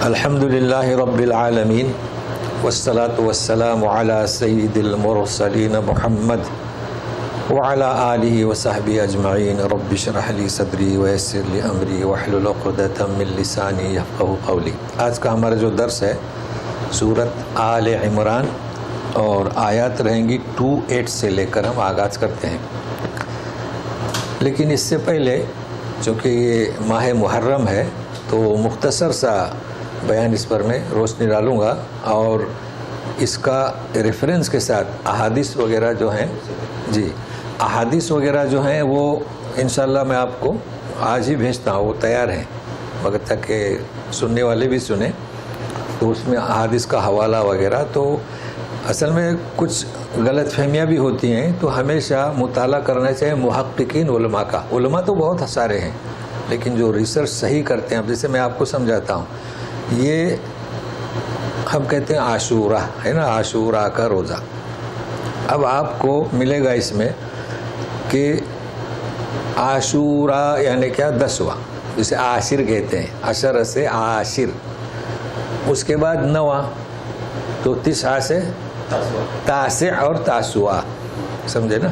الحمدللہ رب العالمین والصلاة والسلام علی سید المرسلین محمد وعلی آلہ وصحبہ اجمعین رب اشرح لی صدری ویسر لی امری واحلل عقدۃ من لسانی یفقہوا قولی۔ آج کا ہمارا جو درس ہے سورۃ آل عمران اور آیات رہیں گی 28 سے لے کر ہم آغاز کرتے ہیں۔ لیکن اس سے پہلے چونکہ یہ ماہ محرم ہے تو مختصر سا بیان اس پر میں روشنی ڈالوں گا، اور اس کا ریفرنس کے ساتھ احادیث وغیرہ جو ہیں احادیث وغیرہ جو ہیں وہ انشاءاللہ میں آپ کو آج ہی بھیجتا ہوں، وہ تیار ہیں مگر تاکہ سننے والے بھی سنیں، تو اس میں احادیث کا حوالہ وغیرہ۔ تو اصل میں کچھ غلط فہمیاں بھی ہوتی ہیں، تو ہمیشہ مطالعہ کرنا چاہیے محققین علماء کا۔ علماء تو بہت سارے ہیں لیکن جو ریسرچ صحیح کرتے ہیں، اب جیسے میں آپ کو سمجھاتا ہوں، یہ ہم کہتے ہیں عاشورہ ہے نا، عاشورہ کا روزہ۔ اب آپ کو ملے گا اس میں کہ عاشورہ یعنی کیا، 10واں، جسے عاشر کہتے ہیں، عشر سے عاشر، اس کے بعد 9واں، تو 9 سے تاسع اور تاسوعہ، سمجھے نا۔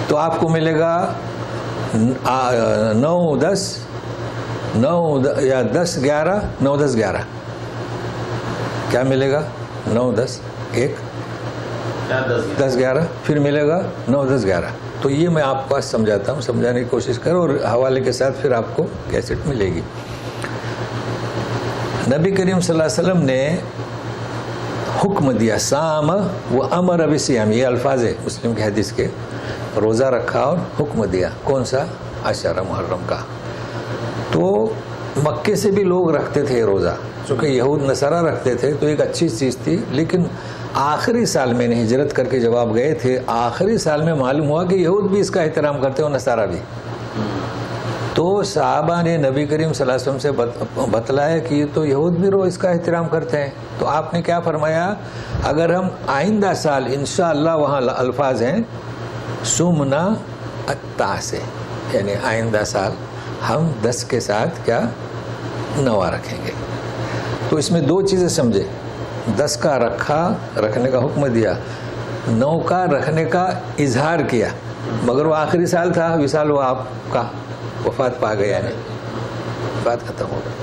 تو آپ کو ملے گا 9 10 یا 10 11 9 10 11، کیا ملے گا؟ 9 10 1 10 11، پھر ملے گا 9 10 11۔ تو یہ میں آپ کو سمجھاتا ہوں، سمجھانے کی کوشش کرو، اور حوالے کے ساتھ پھر آپ کو کیسٹ ملے گی۔ نبی کریم صلی اللہ علیہ وسلم نے حکم دیا، سام و امر بصیام، یہ الفاظ ہے مسلم کی حدیث کے، روزہ رکھا اور حکم دیا، کون سا؟ عشرہ محرم کا۔ تو مکے سے بھی لوگ رکھتے تھے روزہ، چونکہ یہود نصارہ رکھتے تھے تو ایک اچھی چیز تھی، لیکن آخری سال میں نے ہجرت کر کے جب آپ گئے تھے، آخری سال میں معلوم ہوا کہ یہود بھی اس کا احترام کرتے اور نصارہ بھی۔ تو صحابہ نے نبی کریم صلی اللہ علیہ وسلم سے بتلایا کہ یہ تو یہود بھی اس کا احترام کرتے ہیں۔ تو آپ نے کیا فرمایا، اگر ہم آئندہ سال انشاءاللہ، وہاں الفاظ ہیں سمنا التاسع، یعنی آئندہ سال ہم 10 کے ساتھ کیا 9 رکھیں گے۔ تو اس میں 2 چیزیں سمجھے، 10 کا رکھنے کا حکم دیا، 9 کا رکھنے کا اظہار کیا، مگر وہ آخری سال تھا، وصال وہ آپ کا وفات پا گیا، یعنی وفات ختم ہو گئی۔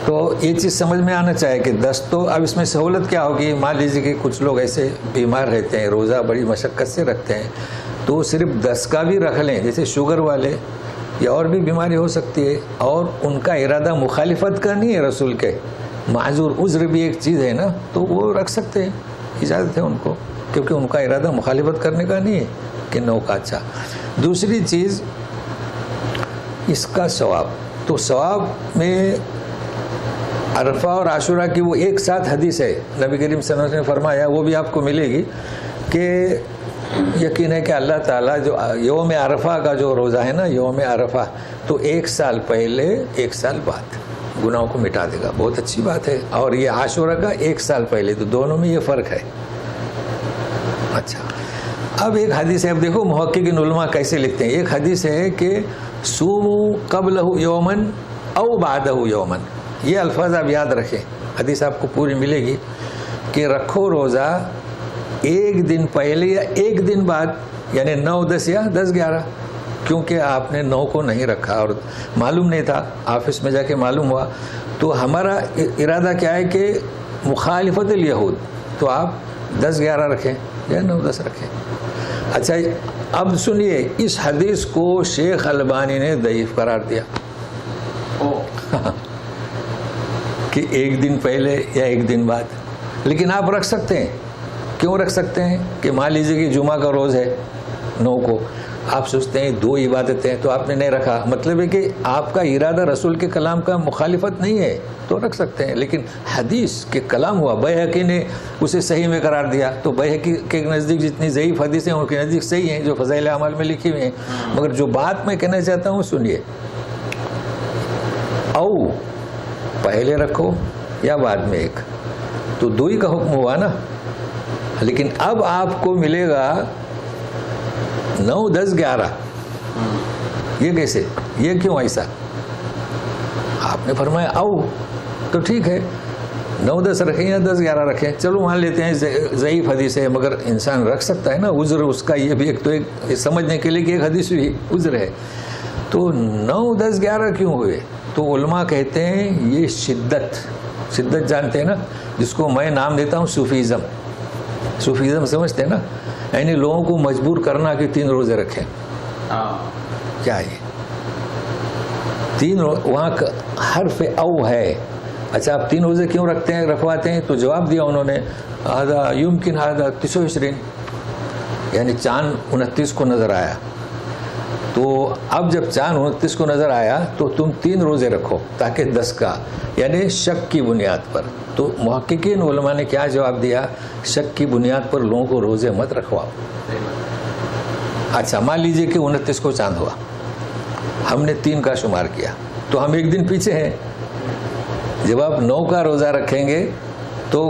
تو یہ چیز سمجھ میں آنا چاہیے کہ 10 تو اب اس میں سہولت کیا ہوگی، مان لیجیے کہ کچھ لوگ ایسے بیمار رہتے ہیں، روزہ بڑی مشقت سے رکھتے ہیں، تو صرف 10 کا بھی رکھ لیں، جیسے شوگر والے یا اور بھی بیماری ہو سکتی ہے، اور ان کا ارادہ مخالفت کا نہیں ہے رسول کے، معذور عذر بھی ایک چیز ہے نا، تو وہ رکھ سکتے ہیں، اجازت ہے ان کو، کیونکہ ان کا ارادہ مخالفت کرنے کا نہیں ہے کہ 9 کا اچھا۔ دوسری چیز اس کا ثواب، تو ثواب میں عرفہ اور عاشورہ کی وہ ایک ساتھ حدیث ہے، نبی کریم صلی اللہ علیہ وسلم نے فرمایا، وہ بھی آپ کو ملے گی کہ یقین ہے کہ اللہ تعالیٰ جو یوم عرفہ کا جو روزہ ہے نا، یوم عرفہ، تو 1 سال پہلے 1 سال بعد گناہوں کو مٹا دے گا، بہت اچھی بات ہے، اور یہ عاشورہ کا 1 سال پہلے، تو دونوں میں یہ فرق ہے۔ اچھا، اب ایک حدیث ہے، اب دیکھو محققین علماء کیسے لکھتے ہیں۔ ایک حدیث ہے کہ صوموا قبلہ یومن او بعدہ یومن، یہ الفاظ آپ یاد رکھیں، حدیث آپ کو پوری ملے گی کہ رکھو روزہ 1 دن پہلے یا 1 دن بعد، یعنی 9 10 یا 10 11، کیونکہ آپ نے 9 کو نہیں رکھا اور معلوم نہیں تھا، آفس میں جا کے معلوم ہوا، تو ہمارا ارادہ کیا ہے کہ مخالفت الیہود، تو آپ 10 11 رکھیں یا 9 10 رکھیں۔ اچھا، اب سنیے، اس حدیث کو شیخ البانی نے ضعیف قرار دیا کہ 1 دن پہلے یا 1 دن بعد، لیکن آپ رکھ سکتے ہیں۔ کیوں رکھ سکتے ہیں کہ مان لیجیے کہ جمعہ کا روز ہے 9 کو، آپ سوچتے ہیں 2 عبادتیں، تو آپ نے نہیں رکھا، مطلب ہے کہ آپ کا ارادہ رسول کے کلام کا مخالفت نہیں ہے، تو رکھ سکتے ہیں، لیکن حدیث کے کلام ہوا، بیہقی نے اسے صحیح میں قرار دیا، تو بیہقی کے نزدیک جتنی ضعیف حدیثیں ان کے نزدیک صحیح ہیں، جو فضائل اعمال میں لکھی ہوئی ہیں، مگر جو بات میں کہنا چاہتا ہوں سنیے، او پہلے رکھو یا بعد میں 1، تو 2 ہی کا حکم ہوا نا، لیکن اب آپ کو ملے گا 9 10 11، یہ کیسے، یہ کیوں ایسا؟ آپ نے فرمایا او تو ٹھیک ہے 9-10 رکھیں یا 10-11 رکھیں, چلو مان لیتے ہیں ضعیف حدیث ہے, مگر انسان رکھ سکتا ہے نا, عذر اس کا یہ بھی ایک تو ایک سمجھنے کے لیے کہ ایک حدیث بھی عذر ہے. تو 9-10-11 کیوں ہوئے؟ تو علماء کہتے ہیں یہ شدت جانتے ہیں نا, جس کو میں نام دیتا ہوں صوفیزم سمجھتے ہیں نا, یعنی لوگوں کو مجبور کرنا کہ 3 روزے رکھیں. کیا ہے 3 وہاں حرف او ہے. اچھا آپ 3 روزے کیوں رکھواتے ہیں؟ تو جواب دیا انہوں نے هذا يمكن هذا 29, یعنی چاند 29 کو نظر آیا. تو اب جب چاند 29 کو نظر آیا تو تم 3 روزے رکھو تاکہ 10 کا, یعنی شک کی بنیاد پر. تو محققین علماء نے کیا جواب دیا؟ شک کی بنیاد پر لوگوں کو روزے مت رکھواؤ. اچھا مان لیجئے کہ 29 کو چاند ہوا, ہم نے 3 کا شمار کیا, تو ہم ایک دن پیچھے ہیں. جب آپ 9 کا روزہ رکھیں گے تو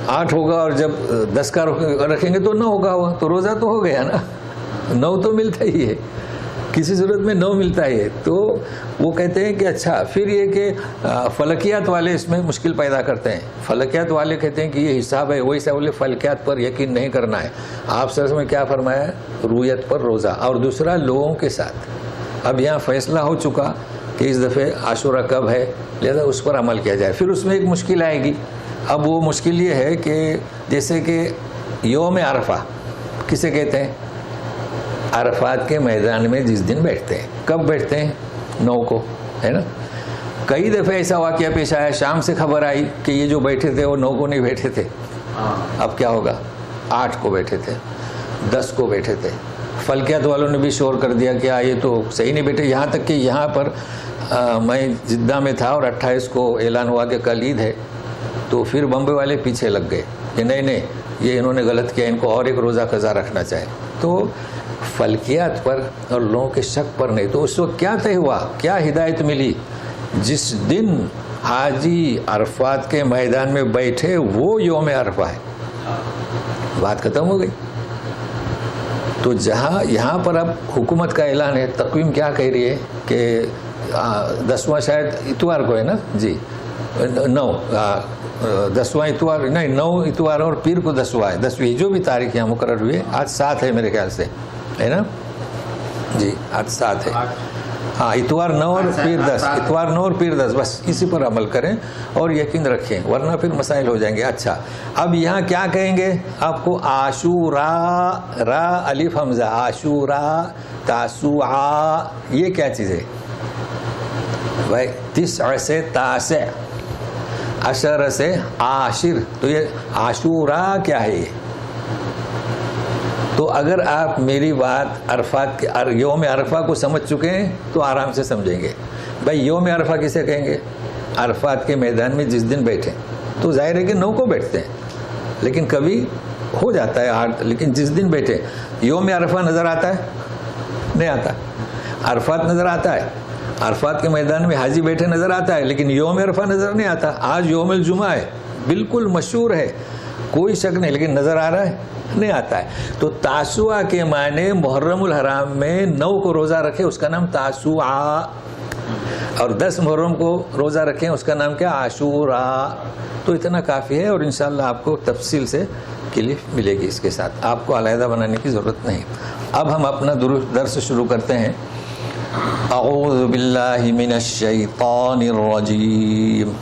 8 ہوگا, اور جب 10 کا رکھیں گے تو 9 ہوگا, تو روزہ تو ہو گیا نا. 9 تو ملتا ہی ہے, کسی صورت میں 9 ملتا ہی ہے. تو وہ کہتے ہیں کہ اچھا پھر یہ کہ فلکیات والے اس میں مشکل پیدا کرتے ہیں. فلکیات والے کہتے ہیں کہ یہ حساب ہے, وہی حساب فلکیات پر یقین نہیں کرنا ہے. آپ سر میں کیا فرمایا؟ رویت پر روزہ, اور دوسرا لوگوں کے ساتھ. اب یہاں فیصلہ ہو چکا کہ اس دفعہ عاشورہ کب ہے, لہذا اس پر عمل کیا جائے. پھر اس میں ایک مشکل آئے گی. اب وہ مشکل یہ ہے کہ جیسے کہ یوم عرفہ کسے کہتے ہیں؟ عرفات کے میدان میں جس دن بیٹھتے ہیں. کب بیٹھتے ہیں؟ 9 کو, ہے نا. کئی دفعہ ایسا واقعہ پیش آیا, شام سے خبر آئی کہ یہ جو بیٹھے تھے وہ 9 کو نہیں بیٹھے تھے. اب کیا ہوگا؟ 8 کو بیٹھے تھے, 10 کو بیٹھے تھے. فلکیات والوں نے بھی شور کر دیا کہ یہ تو صحیح نہیں بیٹھے. یہاں تک کہ یہاں پر میں جدہ میں تھا اور 28 کو اعلان ہوا کہ کل عید ہے, تو پھر بمبئی والے پیچھے لگ گئے کہ نہیں یہ انہوں نے غلط کیا, ان کو اور ایک روزہ قضا رکھنا چاہیے. تو فلکیات پر اور لوگوں کے شک پر نہیں. تو اس وقت کیا طے ہوا, کیا ہدایت ملی؟ جس دن حاجی عرفات کے میدان میں بیٹھے وہ یوم عرفہ ہے. بات ختم ہو گئی. تو جہاں یہاں پر اب حکومت کا اعلان ہے, تقویم کیا کہہ رہی ہے کہ 10واں شاید اتوار کو ہے نا جی, 10واں اتوار نہیں, 9 اتوار اور پیر کو 10واں ہے. 10ویں جو بھی تاریخ یہاں مقرر ہوئی ہے, آج 7 ہے میرے خیال سے, ہے نا جی, آج 7 ہے. ہاں اتوار 9 اور پیر 10, اتوار 9 اور پیر 10, بس اسی پر عمل کریں اور یقین رکھیں, ورنہ پھر مسائل ہو جائیں گے. اچھا اب یہاں کیا کہیں گے آپ کو؟ عاشورا, را الف حمزہ, عاشورا, تاسوعا, یہ کیا چیز ہے بھائی؟ 9 سے تاسع, 10 سے عاشر, تو یہ عاشورا کیا ہے؟ یہ تو اگر آپ میری بات عرفات کے یوم عرفہ کو سمجھ چکے ہیں تو آرام سے سمجھیں گے. بھائی یوم عرفہ کسے کہیں گے؟ عرفات کے میدان میں جس دن بیٹھیں. تو ظاہر ہے کہ 9 کو بیٹھتے ہیں, لیکن کبھی ہو جاتا ہے 8, لیکن جس دن بیٹھے. یوم عرفہ نظر آتا ہے؟ نہیں آتا. عرفات نظر آتا ہے, عرفات کے میدان میں حاجی بیٹھے نظر آتا ہے, لیکن یوم عرفہ نظر نہیں آتا. آج یوم الجمعہ ہے, بالکل مشہور ہے, کوئی شک نہیں, لیکن نظر آ رہا ہے؟ نہیں آتا ہے. تو تاسوعا کے معنی محرم الحرام میں 9 کو روزہ رکھے, اس کا نام تاسوعا, اور 10 محرم کو روزہ رکھیں, اس کا نام کیا؟ عاشورا. تو اتنا کافی ہے, اور انشاءاللہ آپ کو تفصیل سے کلپ ملے گی اس کے ساتھ, آپ کو علیحدہ بنانے کی ضرورت نہیں. اب ہم اپنا درس شروع کرتے ہیں. اعوذ باللہ من الشیطان الرجیم.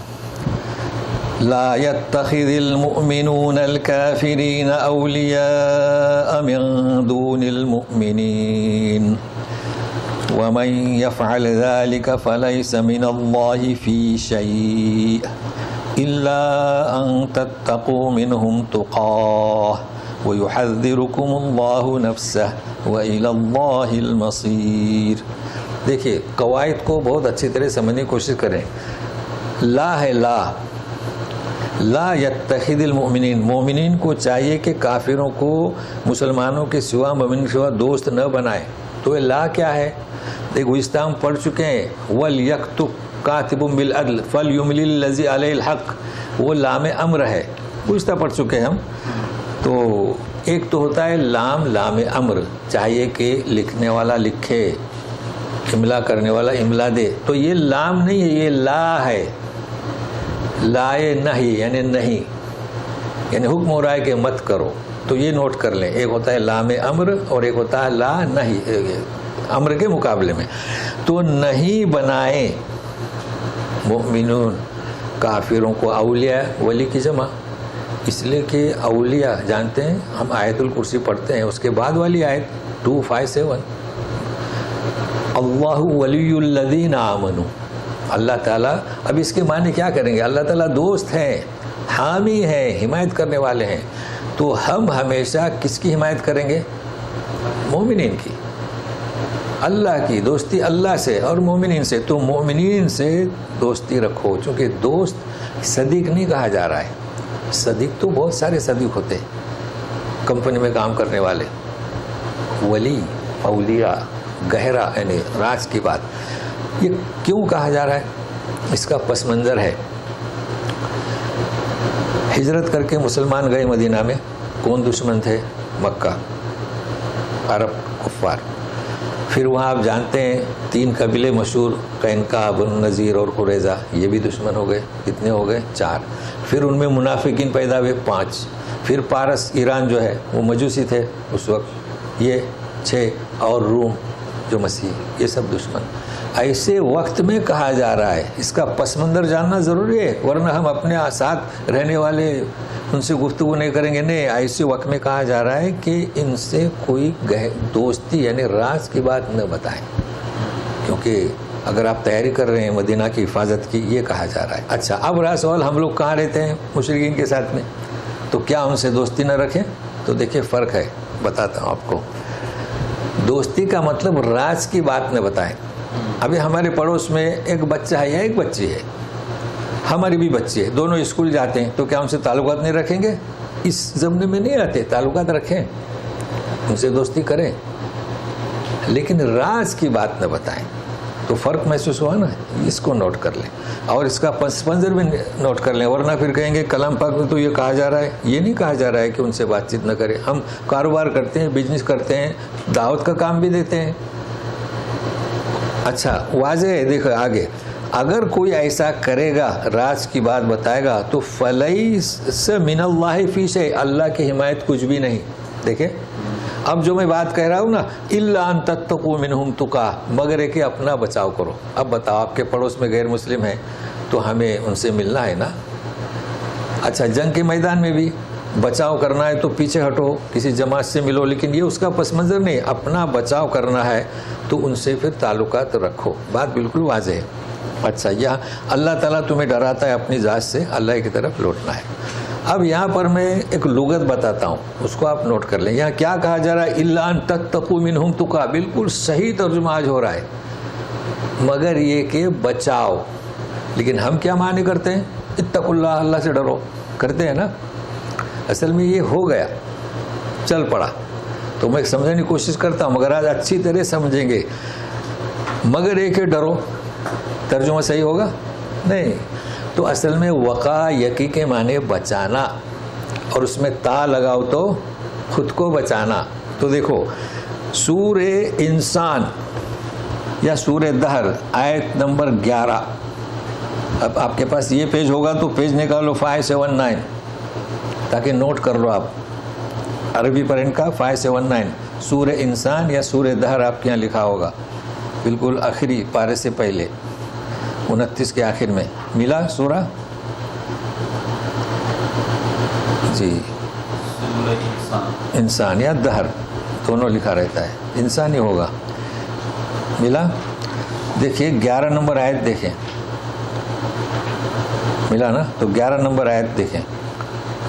لا يتخذ المؤمنون الكافرين أولياء من دون المؤمنين ومن يفعل ذلك فليس من الله في شيء إلا أن تتقوا منهم تقاه ويحذركم الله نفسه وإلى الله المصير. دیکھیے قواعد کو بہت اچھی طرح سمجھنے کی کوشش کریں. لا ہے لا یتخذ المؤمنین, مومنین کو چاہیے کہ کافروں کو مسلمانوں کے سوا, مومنین کے سوا دوست نہ بنائے. تو یہ لا کیا ہے؟ دیکھو اس ہم پڑھ چکے ہیں, وَلْيَكْتُبْ كَاتِبٌ بِالْعَدْلِ فَلْيُمْلِلْ الَّذِي عَلَيْهِ الْحَقِّ, وہ لام امر ہے, گزشتہ پڑھ چکے ہیں ہم. تو ایک تو ہوتا ہے لام امر, چاہیے کہ لکھنے والا لکھے, املا کرنے والا املا دے. تو یہ لام نہیں ہے، یہ لا ہے. لائے نہیں یعنی نہیں، یعنی حکم ہو رہا ہے کہ مت کرو. تو یہ نوٹ کر لیں، ایک ہوتا ہے لام امر اور ایک ہوتا ہے لا نہیں امر کے مقابلے میں. تو نہیں بنائیں مؤمنون کافروں کو اولیاء، ولی کی جمع، اس لیے کہ اولیاء جانتے ہیں ہم آیت الکرسی پڑھتے ہیں، اس کے بعد والی آیت 257 اللہ ولی الذین آمنوا. اللہ تعالیٰ، اب اس کے معنی کیا کریں گے؟ اللہ تعالیٰ دوست ہیں، حامی ہیں، حمایت کرنے والے ہیں. تو ہم ہمیشہ کس کی حمایت کریں گے؟ مومنین کی. اللہ کی دوستی اللہ سے اور مومنین سے. تو مومنین سے دوستی رکھو، چونکہ دوست صدیق نہیں کہا جا رہا ہے. صدیق تو بہت سارے صدیق ہوتے ہیں کمپنی میں کام کرنے والے. ولی، اولیاء، گہرا یعنی راز کی بات. یہ کیوں کہا جا رہا ہے؟ اس کا پس منظر ہے. ہجرت کر کے مسلمان گئے مدینہ میں. کون دشمن تھے؟ مکہ، عرب کفار. پھر وہاں آپ جانتے ہیں 3 قبیلے مشہور، قینقاع، بنو نذیر اور قریظہ، یہ بھی دشمن ہو گئے. کتنے ہو گئے؟ 4. پھر ان میں منافقین پیدا ہوئے 5. پھر پارس ایران جو ہے وہ مجوسی تھے اس وقت، یہ 6. اور روم جو مسیح، یہ سب دشمن. ایسے وقت میں کہا جا رہا ہے. اس کا پس منظر جاننا ضروری ہے، ورنہ ہم اپنے ساتھ رہنے والے ان سے گفتگو نہیں کریں گے. نہیں، ایسے وقت میں کہا جا رہا ہے کہ ان سے کوئی دوستی یعنی راز کی بات نہ بتائیں، کیونکہ اگر آپ تیاری کر رہے ہیں مدینہ کی حفاظت کی، یہ کہا جا رہا ہے. اچھا، اب رہا سوال ہم لوگ کہاں رہتے ہیں مشرکین کے ساتھ میں، تو کیا ان سے دوستی نہ رکھیں؟ تو دیکھیں فرق ہے، بتاتا ہوں آپ کو. دوستی کا مطلب راز کی بات نہ بتائیں. ابھی ہمارے پڑوس میں ایک بچہ ہے یا ایک بچی ہے، ہماری بھی بچی ہے، دونوں اسکول جاتے ہیں، تو کیا ان سے تعلقات نہیں رکھیں گے؟ اس زمانے میں نہیں آتے، تعلقات رکھیں، ان سے دوستی کریں، لیکن راز کی بات نہ بتائیں. تو فرق محسوس ہوا نا؟ اس کو نوٹ کر لیں اور اس کا پس منظر بھی نوٹ کر لیں، ورنہ پھر کہیں گے کلام پاک میں تو یہ کہا جا رہا ہے. یہ نہیں کہا جا رہا ہے کہ ان سے بات چیت نہ کریں. ہم کاروبار کرتے ہیں، بزنس کرتے ہیں، دعوت کا کام بھی دیتے ہیں. اچھا، واضح ہے. دیکھو آگے، اگر کوئی ایسا کرے گا، راز کی بات بتائے گا، تو فلیس من اللہ فی شیء، اللہ کی حمایت کچھ بھی نہیں. دیکھیں اب جو میں بات کہہ رہا ہوں نا، الا ان تتقوا منہم تقا، مگر ہے کہ اپنا بچاؤ کرو. اب بتاؤ، آپ کے پڑوس میں غیر مسلم ہیں تو ہمیں ان سے ملنا ہے نا. اچھا، جنگ کے میدان میں بھی بچاؤ کرنا ہے تو پیچھے ہٹو، کسی جماعت سے ملو، لیکن یہ اس کا پس منظر نہیں. اپنا بچاؤ کرنا ہے تو ان سے پھر تعلقات رکھو. بات بالکل واضح ہے. اچھا، یہاں اللہ تعالیٰ تمہیں ڈراتا ہے اپنی ذات سے، اللہ کی طرف لوٹنا ہے. اب یہاں پر میں ایک لغت بتاتا ہوں، اس کو آپ نوٹ کر لیں. یہاں کیا کہا جا رہا ہے؟ الا ان تتقوا منہم تقا، بالکل صحیح ترجمہ آج ہو رہا ہے، مگر یہ کہ بچاؤ. لیکن ہم کیا معنی کرتے ہیں؟ اتقوا اللہ، اللہ سے ڈرو کرتے ہیں نا. اصل میں یہ ہو گیا، چل پڑا. تو میں سمجھنے کی کوشش کرتا ہوں، مگر آج اچھی طرح سمجھیں گے. مگر یہ کہ ڈرو، ترجمہ صحیح ہوگا؟ نہیں. تو اصل میں وقا یقی کے معنی بچانا، اور اس میں تا لگاؤ تو خود کو بچانا. تو دیکھو سورہ انسان یا سورہ دہر آیت نمبر 11. اب آپ کے پاس یہ پیج ہوگا تو پیج نکالو 579 تاکہ نوٹ کر لو. آپ عربی پر ان کا 579 سورہ انسان یا سورہ دہر آپ کے یہاں لکھا ہوگا، بالکل آخری پارے سے پہلے 29 کے آخر میں. ملا سورہ؟ جی، انسان یا دہر دونوں لکھا رہتا ہے، انسان ہی ہوگا. ملا؟ دیکھیے 11 نمبر آیت دیکھیں. ملا نا؟ تو 11 نمبر آیت دیکھیں.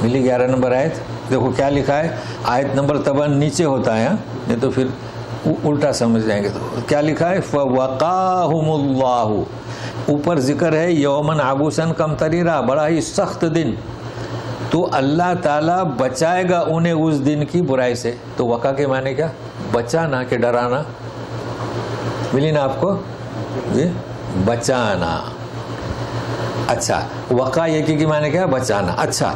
ملی 11 نمبر آیت؟ دیکھو کیا لکھا ہے. آیت نمبر طبعا نیچے ہوتا ہے، نہیں تو پھر الٹا سمجھ جائیں گے. تو کیا لکھا ہے؟ فَوَقَاهُمُ اللَّهُ، اوپر ذکر ہے یومن عبوسن قمطریرا، بڑا ہی سخت دن. تو اللہ تعالیٰ بچائے گا انہیں اس دن کی برائی سے. تو وقا کے معنی کیا؟ بچانا کہ ڈرانا. ملی نا آپ کو؟ جی، بچانا. اچھا، وقا یقی کی معنی کیا؟ بچانا. اچھا،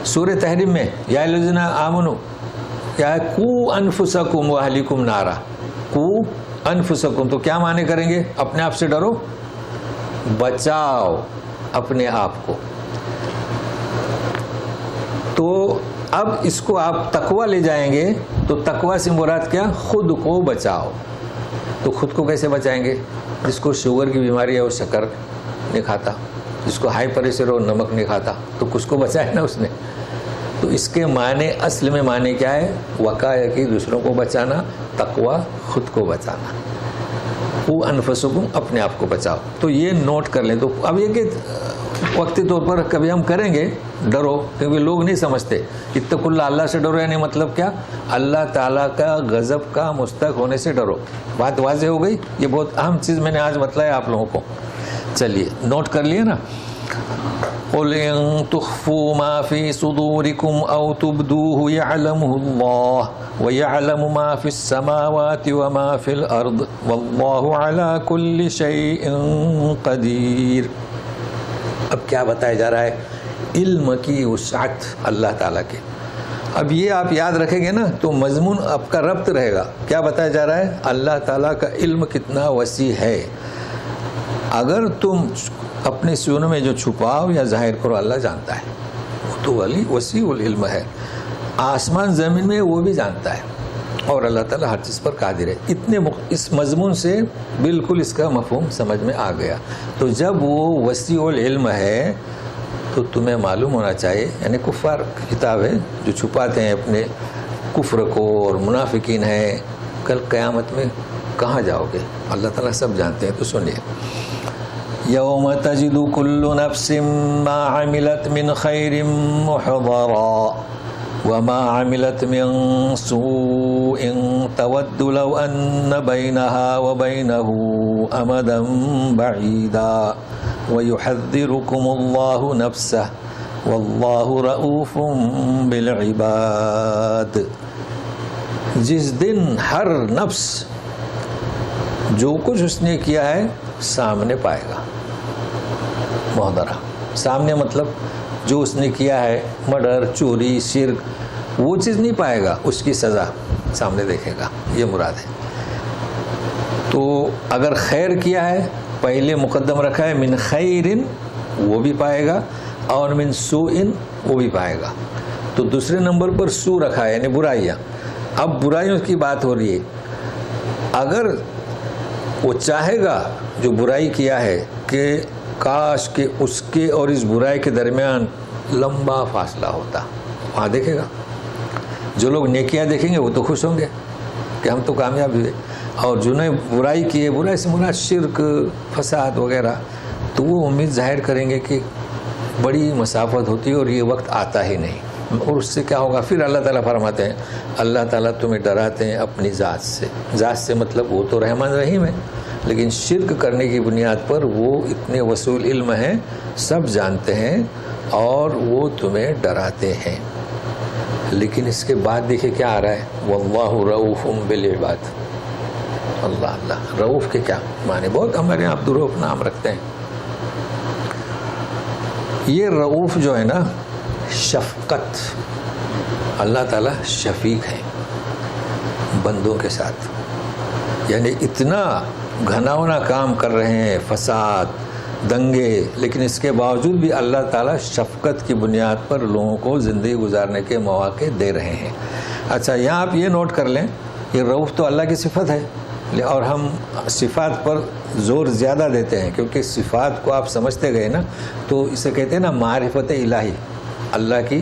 سورہ تحریم میں یا الذین آمنوا، کیا ہے؟ قو انفسکم واہلیکم نارا. قو انفسکم تو کیا معنی کریں گے؟ اپنے آپ سے ڈرو، بچاؤ اپنے آپ کو. تو اب اس کو آپ تقوی لے جائیں گے تو تقوی سے مراد کیا؟ خود کو بچاؤ. تو خود کو کیسے بچائیں گے؟ جس کو شوگر کی بیماری ہے وہ شکر نہیں کھاتا، جس کو ہائی پریشر ہو نمک نہیں کھاتا، تو کچھ کو بچایا نا اس نے. تو اس کے معنی اصل میں معنی کیا ہے؟ وقایہ کی دوسروں کو بچانا، تقوی خود کو بچانا. وہ انفسکم اپنے آپ کو بچاؤ. تو یہ نوٹ کر لیں. تو اب یہ کہ وقتی طور پر کبھی ہم کریں گے ڈرو، کیونکہ لوگ نہیں سمجھتے. اتقوا اللہ، اللہ سے ڈرو یعنی مطلب کیا؟ اللہ تعالیٰ کا غضب کا مستحق ہونے سے ڈرو. بات واضح ہو گئی؟ یہ بہت اہم چیز میں نے آج بتلایا آپ لوگوں کو. چلیے نوٹ کر لیے نا. قل ان تخفوا ما في صدوركم او تبدوه يعلمه الله ويعلم ما في السماوات وما في الارض والله على كل شيء قدير. اب کیا بتایا جا رہا ہے؟ علم کی وسعت اللہ تعالیٰ کے. اب یہ آپ یاد رکھیں گے نا تو مضمون آپ کا ربط رہے گا. کیا بتایا جا رہا ہے؟ اللہ تعالیٰ کا علم کتنا وسیع ہے. اگر تم اپنے سینوں میں جو چھپاؤ یا ظاہر کرو اللہ جانتا ہے. وہ تو وسیع العلم ہے. آسمان زمین میں وہ بھی جانتا ہے اور اللہ تعالیٰ ہر چیز پر قادر ہے. اس مضمون سے بالکل اس کا مفہوم سمجھ میں آ گیا. تو جب وہ وسیع العلم ہے تو تمہیں معلوم ہونا چاہیے، یعنی کفار کتاب ہے جو چھپاتے ہیں اپنے کفر کو اور منافقین ہیں، کل قیامت میں کہاں جاؤ گے؟ اللہ تعالیٰ سب جانتے ہیں. تو سنیے، یوم تجد کل نفس ما عملت من خیر محضرا وما عملت من سوء تود لو ان بینها وبینه امدا بعیدا ویحذرکم اللہ نفسہ واللہ رؤوف بالعباد. جس دن ہر نفس جو کچھ اس نے کیا ہے سامنے پائے گا. محضرہ سامنے مطلب جو اس نے کیا ہے، مرڈر، چوری، شرک، وہ چیز نہیں پائے گا، اس کی سزا سامنے دیکھے گا. یہ مراد ہے. تو اگر خیر کیا ہے پہلے مقدم رکھا ہے، من خیرن وہ بھی پائے گا اور من سوءن وہ بھی پائے گا. تو دوسرے نمبر پر سو رکھا ہے یعنی برائیاں. اب برائیوں کی بات ہو رہی ہے. اگر وہ چاہے گا جو برائی کیا ہے کہ کاش کہ اس کے اور اس برائی کے درمیان لمبا فاصلہ ہوتا، وہاں دیکھے گا. جو لوگ نیکیاں دیکھیں گے وہ تو خوش ہوں گے کہ ہم تو کامیاب ہوئے، اور جنہیں برائی کی ہے، برائی سے مراد شرک، فساد وغیرہ، تو وہ امید ظاہر کریں گے کہ بڑی مسافت ہوتی ہے اور یہ وقت آتا ہی نہیں. اور اس سے کیا ہوگا؟ پھر اللہ تعالیٰ فرماتے ہیں اللہ تعالیٰ تمہیں ڈراتے ہیں اپنی ذات سے. ذات سے مطلب وہ تو رحمان رحیم ہے، لیکن شرک کرنے کی بنیاد پر وہ اتنے وسیع علم ہیں، سب جانتے ہیں اور وہ تمہیں ڈراتے ہیں. لیکن اس کے بعد دیکھیں کیا آ رہا ہے، واللہ رؤوف بالعباد. اللہ اللہ، رؤوف کے کیا معنی؟ بہت ہمارے یہاں عبدالرؤوف نام رکھتے ہیں. یہ رؤوف جو ہے نا شفقت، اللہ تعالیٰ شفیق ہے بندوں کے ساتھ. یعنی اتنا گھناؤنا کام کر رہے ہیں، فساد، دنگے، لیکن اس کے باوجود بھی اللہ تعالیٰ شفقت کی بنیاد پر لوگوں کو زندگی گزارنے کے مواقع دے رہے ہیں. اچھا یہاں آپ یہ نوٹ کر لیں، یہ رؤوف تو اللہ کی صفت ہے، اور ہم صفات پر زور زیادہ دیتے ہیں کیونکہ صفات کو آپ سمجھتے گئے نا تو اسے کہتے ہیں نا معرفت الہی، اللہ کی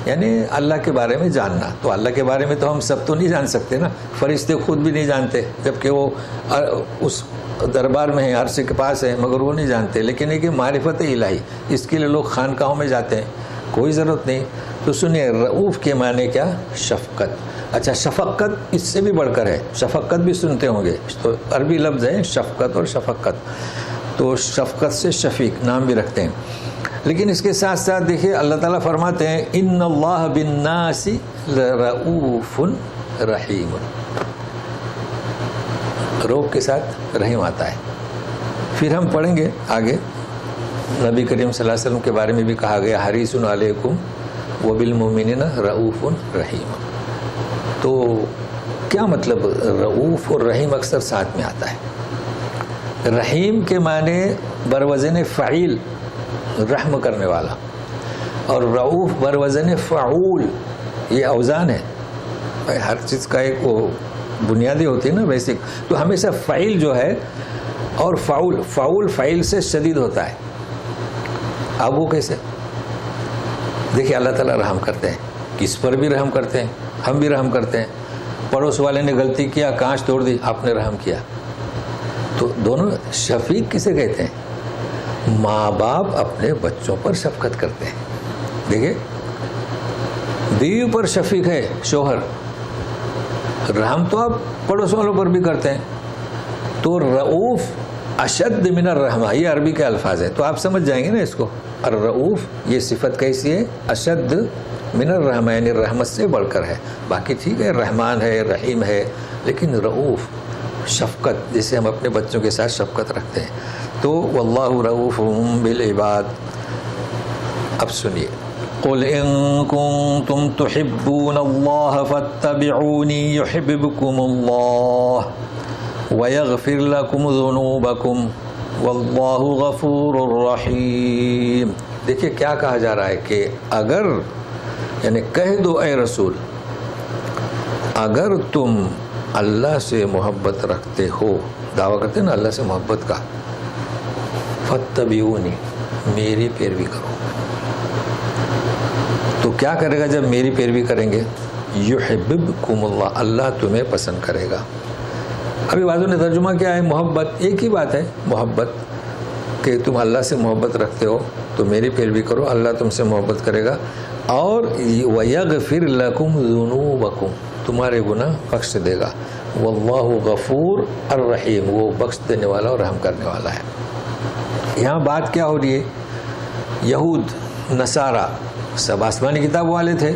یعنی اللہ کے بارے میں جاننا. تو اللہ کے بارے میں تو ہم سب تو نہیں جان سکتے نا، فرشتے خود بھی نہیں جانتے جبکہ وہ اس دربار میں ہیں، عرش کے پاس ہیں، مگر وہ نہیں جانتے. لیکن یہ کہ معرفت الہی، اس کے لیے لوگ خانقاہوں میں جاتے ہیں، کوئی ضرورت نہیں. تو سنیے، رؤوف کے معنی کیا؟ شفقت. اچھا شفقت اس سے بھی بڑھ کر ہے، شفقت بھی سنتے ہوں گے، تو عربی لفظ ہے شفقت اور شفقت. تو شفقت سے شفیق نام بھی رکھتے ہیں. لیکن اس کے ساتھ ساتھ دیکھیے اللہ تعالیٰ فرماتے ہیں ان اللہ بالناس رؤوف رحیم. رؤوف کے ساتھ رحیم آتا ہے. پھر ہم پڑھیں گے آگے، نبی کریم صلی اللہ علیہ وسلم کے بارے میں بھی کہا گیا حریص علیکم وبالمؤمنین رؤوف رحیم. تو کیا مطلب رؤوف اور رحیم اکثر ساتھ میں آتا ہے؟ رحیم کے معنی بروزن فعیل رحم کرنے والا، اور رؤوف بروزن فعول، یہ اوزان ہے، ہر چیز کا ایک وہ بنیادی ہوتی ہے نا بیسک، تو ہمیشہ فعیل جو ہے اور فعول فعیل سے شدید ہوتا ہے۔ اب وہ کیسے؟ دیکھیے اللہ تعالیٰ رحم کرتے ہیں، کس پر بھی رحم کرتے ہیں، ہم بھی رحم کرتے ہیں۔ پڑوس والے نے غلطی کیا، کانچ توڑ دی، آپ نے رحم کیا، تو دونوں شفیق کسے کہتے ہیں؟ ماں باپ اپنے بچوں پر شفقت کرتے ہیں۔ دیکھیے بیوی پر شفیق ہے شوہر، رحم تو آپ پڑوس والوں پر بھی کرتے ہیں، تو رؤوف اشد من الرحمہ، یہ عربی کے الفاظ ہے، تو آپ سمجھ جائیں گے نا اس کو۔ الرؤوف یہ صفت کیسی ہے؟ اشد من الرحمہ، یعنی رحمت سے بڑھ کر ہے۔ باقی ٹھیک ہے رحمان ہے، رحیم ہے، لیکن رؤوف شفقت، جسے ہم اپنے بچوں کے ساتھ شفقت رکھتے ہیں، تو واللہ رؤوف بالعباد۔ اب سنیے، قل ان کنتم تحبون اللہ فاتبعونی یحببکم اللہ وَيَغْفِرْ لَكُمْ ذُنُوبَكُمْ وَاللَّهُ غَفُورٌ رَحِيمٌ۔ دیکھیے کیا کہا جا رہا ہے کہ اگر، یعنی کہہ دو اے رسول، اگر تم اللہ سے محبت رکھتے ہو، دعویٰ کرتے ہیں نا اللہ سے محبت کا، فَاتَّبِعُونِی، میری پیروی کرو۔ تو کیا کرے گا جب میری پیروی کریں گے؟ یحببکم اللہ، اللہ تمہیں پسند کرے گا۔ ابھی بعضوں نے ترجمہ کیا ہے محبت، ایک ہی بات ہے محبت، کہ تم اللہ سے محبت رکھتے ہو تو میری پیروی کرو، اللہ تم سے محبت کرے گا، اور وَيَغْفِرْ لَكُمْ ذُنُوبَكُمْ، تمہارے گناہ بخش دے گا، وَاللَّهُ غَفُورٌ الرحیم، وہ بخش دینے والا اور رحم کرنے والا ہے۔ یہاں بات کیا ہو رہی ہے؟ یہود نصارہ سب آسمانی کتاب والے تھے،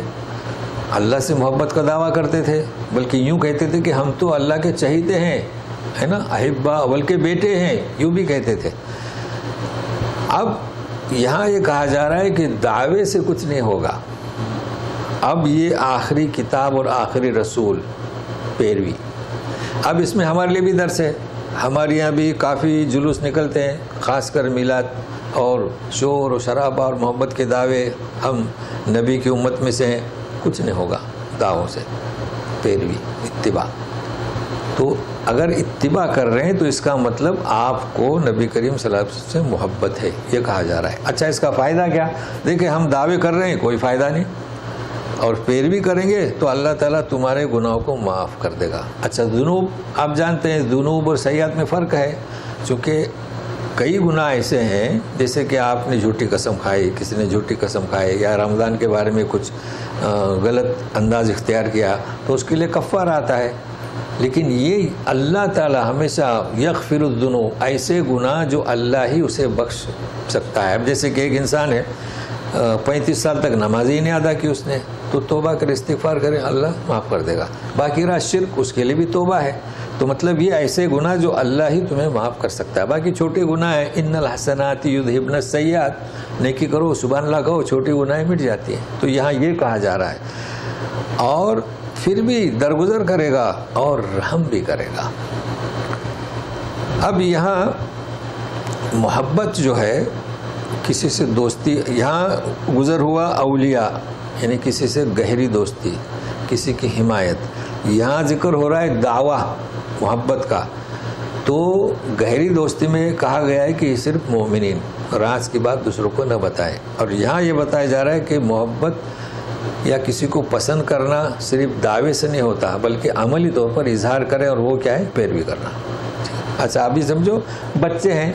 اللہ سے محبت کا دعویٰ کرتے تھے، بلکہ یوں کہتے تھے کہ ہم تو اللہ کے چہیتے ہیں، ہے نا، احبا، بلکہ بیٹے ہیں، یوں بھی کہتے تھے۔ اب یہاں یہ کہا جا رہا ہے کہ دعوے سے کچھ نہیں ہوگا، اب یہ آخری کتاب اور آخری رسول پیروی۔ اب اس میں ہمارے لیے بھی درس ہے، ہمارے یہاں بھی کافی جلوس نکلتے ہیں، خاص کر میلاد اور شور و شرابہ اور محبت کے دعوے، ہم نبی کی امت میں سے ہیں، کچھ نہیں ہوگا دعووں سے، پیروی اتباع۔ تو اگر اتباع کر رہے ہیں تو اس کا مطلب آپ کو نبی کریم صلی اللہ علیہ وسلم سے محبت ہے، یہ کہا جا رہا ہے۔ اچھا اس کا فائدہ کیا؟ دیکھیں ہم دعوے کر رہے ہیں، کوئی فائدہ نہیں، اور پیروی کریں گے تو اللہ تعالیٰ تمہارے گناہوں کو معاف کر دے گا۔ اچھا ذنوب، آپ جانتے ہیں ذنوب اور سیئات میں فرق ہے، چونکہ کئی گناہ ایسے ہیں جیسے کہ آپ نے جھوٹی قسم کھائی، کسی نے جھوٹی قسم کھائی، یا رمضان کے بارے میں کچھ غلط انداز اختیار کیا، تو اس کے لیے کفارہ آتا ہے۔ لیکن یہ اللہ تعالیٰ ہمیشہ یغفر الذنوب، ایسے گناہ جو اللہ ہی اسے بخش سکتا ہے۔ اب جیسے کہ ایک انسان ہے 35 سال تک نماز ہی نہیں ادا کی اس نے، تو توبہ کرے، استغفار کرے، اللہ معاف کر دے گا۔ باقی رہا شرک، اس کے لیے بھی توبہ ہے۔ تو مطلب یہ ایسے گناہ جو اللہ ہی تمہیں معاف کر سکتا ہے۔ باقی چھوٹے گناہ ہیں، ان الحسنات یذہبن السیئات، نیکی کرو، سبحان اللہ کہو، چھوٹی گناہیں مٹ جاتی ہیں۔ تو یہاں یہ کہا جا رہا ہے، اور پھر بھی درگزر کرے گا اور رحم بھی کرے گا۔ اب یہاں محبت جو ہے، کسی سے دوستی، یہاں گزر ہوا اولیاء، یعنی کسی سے گہری دوستی، کسی کی حمایت، یہاں ذکر ہو رہا ہے دعویٰ محبت کا۔ تو گہری دوستی میں کہا گیا ہے کہ صرف مومنین، راز کی بات دوسروں کو نہ بتائے، اور یہاں یہ بتایا جا رہا ہے کہ محبت یا کسی کو پسند کرنا صرف دعوے سے نہیں ہوتا، بلکہ عملی طور پر اظہار کرے، اور وہ کیا ہے؟ پیروی کرنا۔ اچھا ابھی سمجھو، بچے ہیں،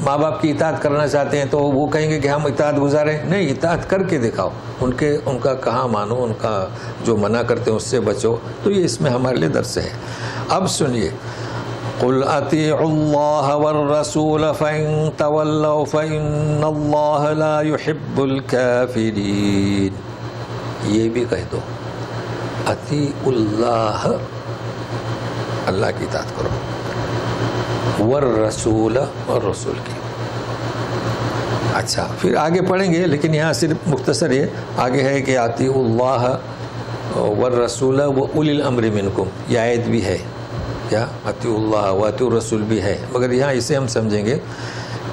ماں باپ کی اطاعت کرنا چاہتے ہیں، تو وہ کہیں گے کہ ہم اطاعت گزاریں، نہیں، اطاعت کر کے دکھاؤ، ان کا کہاں مانو، ان کا جو منع کرتے ہیں اس سے بچو۔ تو یہ اس میں ہمارے لیے درس ہے۔ اب سنیے، قل اطیعوا اللہ والرسول فإن تولوا فإن اللہ لا يحب الکافرین، یہ بھی کہہ دو، اطیعوا اللہ، اللہ کی اطاعت کرو، والرسول، اور رسول کی۔ اچھا پھر آگے پڑھیں گے، لیکن یہاں صرف مختصر یہ آگے ہے کہ اطیعوا اللہ والرسول وأولی الامر منکم، یہ آیت بھی ہے کیا اطیعوا اللہ واطیعوا الرسول بھی ہے، مگر یہاں اسے ہم سمجھیں گے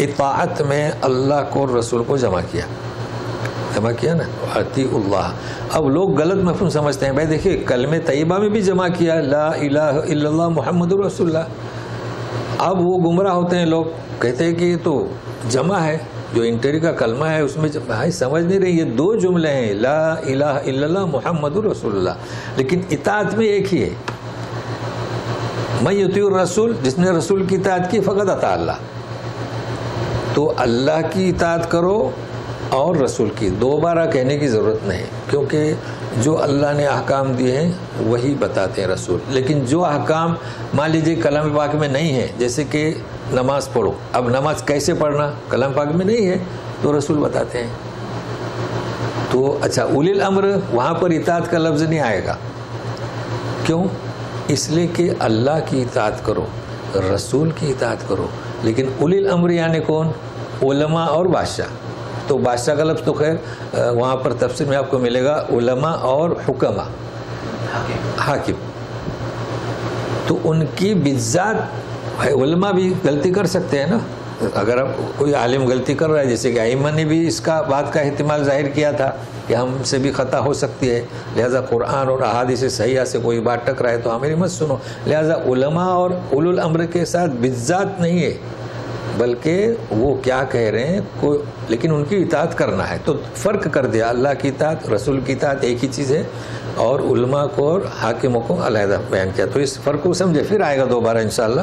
اطاعت میں اللہ کو اور رسول کو جمع کیا نا، اطیعوا اللہ۔ اب لوگ غلط مفہوم سمجھتے ہیں، بھائی دیکھیے کلمہ طیبہ میں بھی جمع کیا لا الہ الا اللہ محمد رسول اللہ، اب وہ گمراہ ہوتے ہیں، لوگ کہتے ہیں کہ یہ تو جمع ہے، جو انٹری کا کلمہ ہے اس میں بھائی سمجھ نہیں رہے، یہ دو جملے ہیں لا الہ الا اللہ محمد رسول اللہ، لیکن اطاعت میں ایک ہی ہے، من یطیع الرسول، جس نے رسول کی اطاعت کی فقط اطاع اللہ، تو اللہ کی اطاعت کرو اور رسول کی، دوبارہ کہنے کی ضرورت نہیں، کیونکہ جو اللہ نے احکام دیے ہیں وہی بتاتے ہیں رسول، لیکن جو احکام مان لیجیے کلام پاک میں نہیں ہے، جیسے کہ نماز پڑھو، اب نماز کیسے پڑھنا کلام پاک میں نہیں ہے تو رسول بتاتے ہیں، تو اچھا اولی الامر وہاں پر اطاعت کا لفظ نہیں آئے گا، کیوں؟ اس لیے کہ اللہ کی اطاعت کرو، رسول کی اطاعت کرو، لیکن اولی الامر یعنی کون؟ علماء اور بادشاہ، تو بادشاہ کا لفظ تو خیر وہاں پر تفسیر میں آپ کو ملے گا علماء اور حکماء، حاکم، تو ان کی بذات، علماء بھی غلطی کر سکتے ہیں نا، اگر اب کوئی عالم غلطی کر رہا ہے، جیسے کہ ائمہ نے بھی اس کا بات کا احتمال ظاہر کیا تھا کہ ہم سے بھی خطا ہو سکتی ہے، لہذا قرآن اور احادیث صحیحہ سے کوئی بات ٹکرائے تو ہماری مت سنو، لہذا علماء اور اولو الامر کے ساتھ بذات نہیں ہے، بلکہ وہ کیا کہہ رہے ہیں لیکن ان کی اطاعت کرنا ہے، تو فرق کر دیا، اللہ کی اطاعت رسول کی اطاعت ایک ہی چیز ہے، اور علماء کو اور حاکموں کو علیحدہ بیان کیا، تو اس فرق کو سمجھے، پھر آئے گا دوبارہ انشاءاللہ۔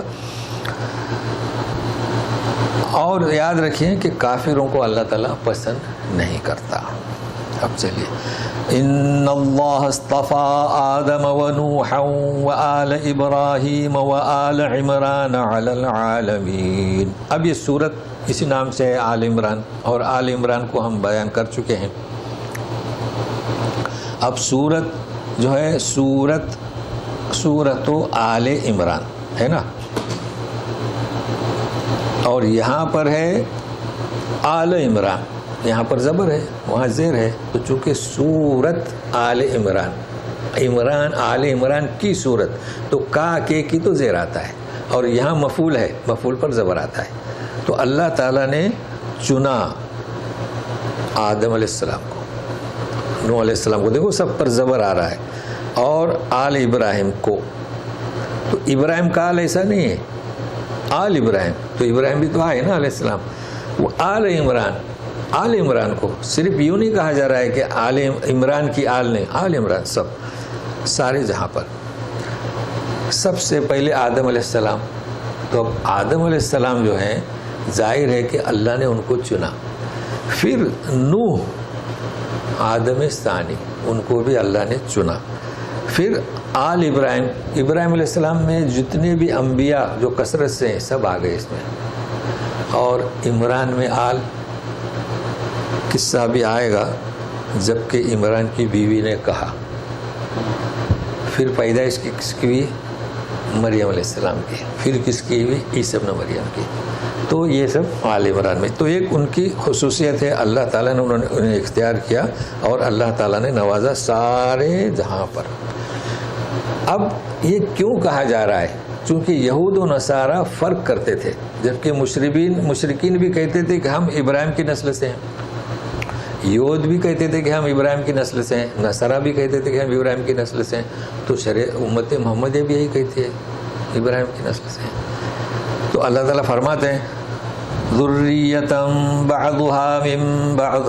اور یاد رکھیں کہ کافروں کو اللہ تعالیٰ پسند نہیں کرتا۔ اب چلیے، ان اللہ اصطفى آدم ونوحا وآل ابراہیم وآل عمران علی العالمین۔ اب یہ سورت اسی نام سے ہے آل عمران، اور آل عمران کو ہم بیان کر چکے ہیں۔ اب سورت جو ہے سورت آل عمران ہے نا، اور یہاں پر ہے آل عمران، یہاں پر زبر ہے وہاں زیر ہے، تو چونکہ سورت آل عمران، عمران آل عمران کی صورت، تو کا کے کی تو زیر آتا ہے، اور یہاں مفعول ہے، مفعول پر زبر آتا ہے، تو اللہ تعالیٰ نے چنا آدم علیہ السلام کو، نوح علیہ السلام کو، دیکھو سب پر زبر آ رہا ہے، اور آل ابراہیم کو، تو ابراہیم کا آل ایسا نہیں ہے، آل ابراہیم، تو ابراہیم بھی تو آئے نا علیہ السلام، وہ آل عمران کو صرف یوں نہیں کہا جا رہا ہے کہ آل عمران کی آل نہیں، آل عمران سب سارے جہاں پر، سب سے پہلے آدم علیہ السلام، تو اب آدم علیہ السلام جو ہیں ظاہر ہے کہ اللہ نے ان کو چنا، پھر نوح آدم ثانی، ان کو بھی اللہ نے چنا، پھر آل ابراہیم، ابراہیم علیہ السلام میں جتنے بھی انبیاء جو کثرت سے ہیں سب آ گئے اس میں، اور عمران میں آل، قصہ بھی آئے گا جبکہ عمران کی بیوی نے کہا، پھر پیدائش کس کی ہوئی؟ مریم علیہ السلام کی، پھر کس کی ہوئی؟ عیسی ابن مریم کی، تو یہ سب آل عمران میں، تو ایک ان کی خصوصیت ہے، اللہ تعالیٰ نے انہیں اختیار کیا، اور اللہ تعالیٰ نے نوازا سارے جہاں پر۔ اب یہ کیوں کہا جا رہا ہے؟ چونکہ یہود و نصارہ فرق کرتے تھے، جبکہ مشرکین بھی کہتے تھے کہ ہم ابراہیم کی نسل سے ہیں، یہود بھی کہتے تھے کہ ہم ابراہیم کی نسل سے ہیں، نصارہ بھی کہتے تھے کہ ہم ابراہیم کی نسل سے ہیں، تو امت محمدیہ بھی یہی کہتی ہے ابراہیم کی نسل سے ہیں۔ تو اللہ تعالیٰ فرماتے ہیں ذریۃ بعضها من بعض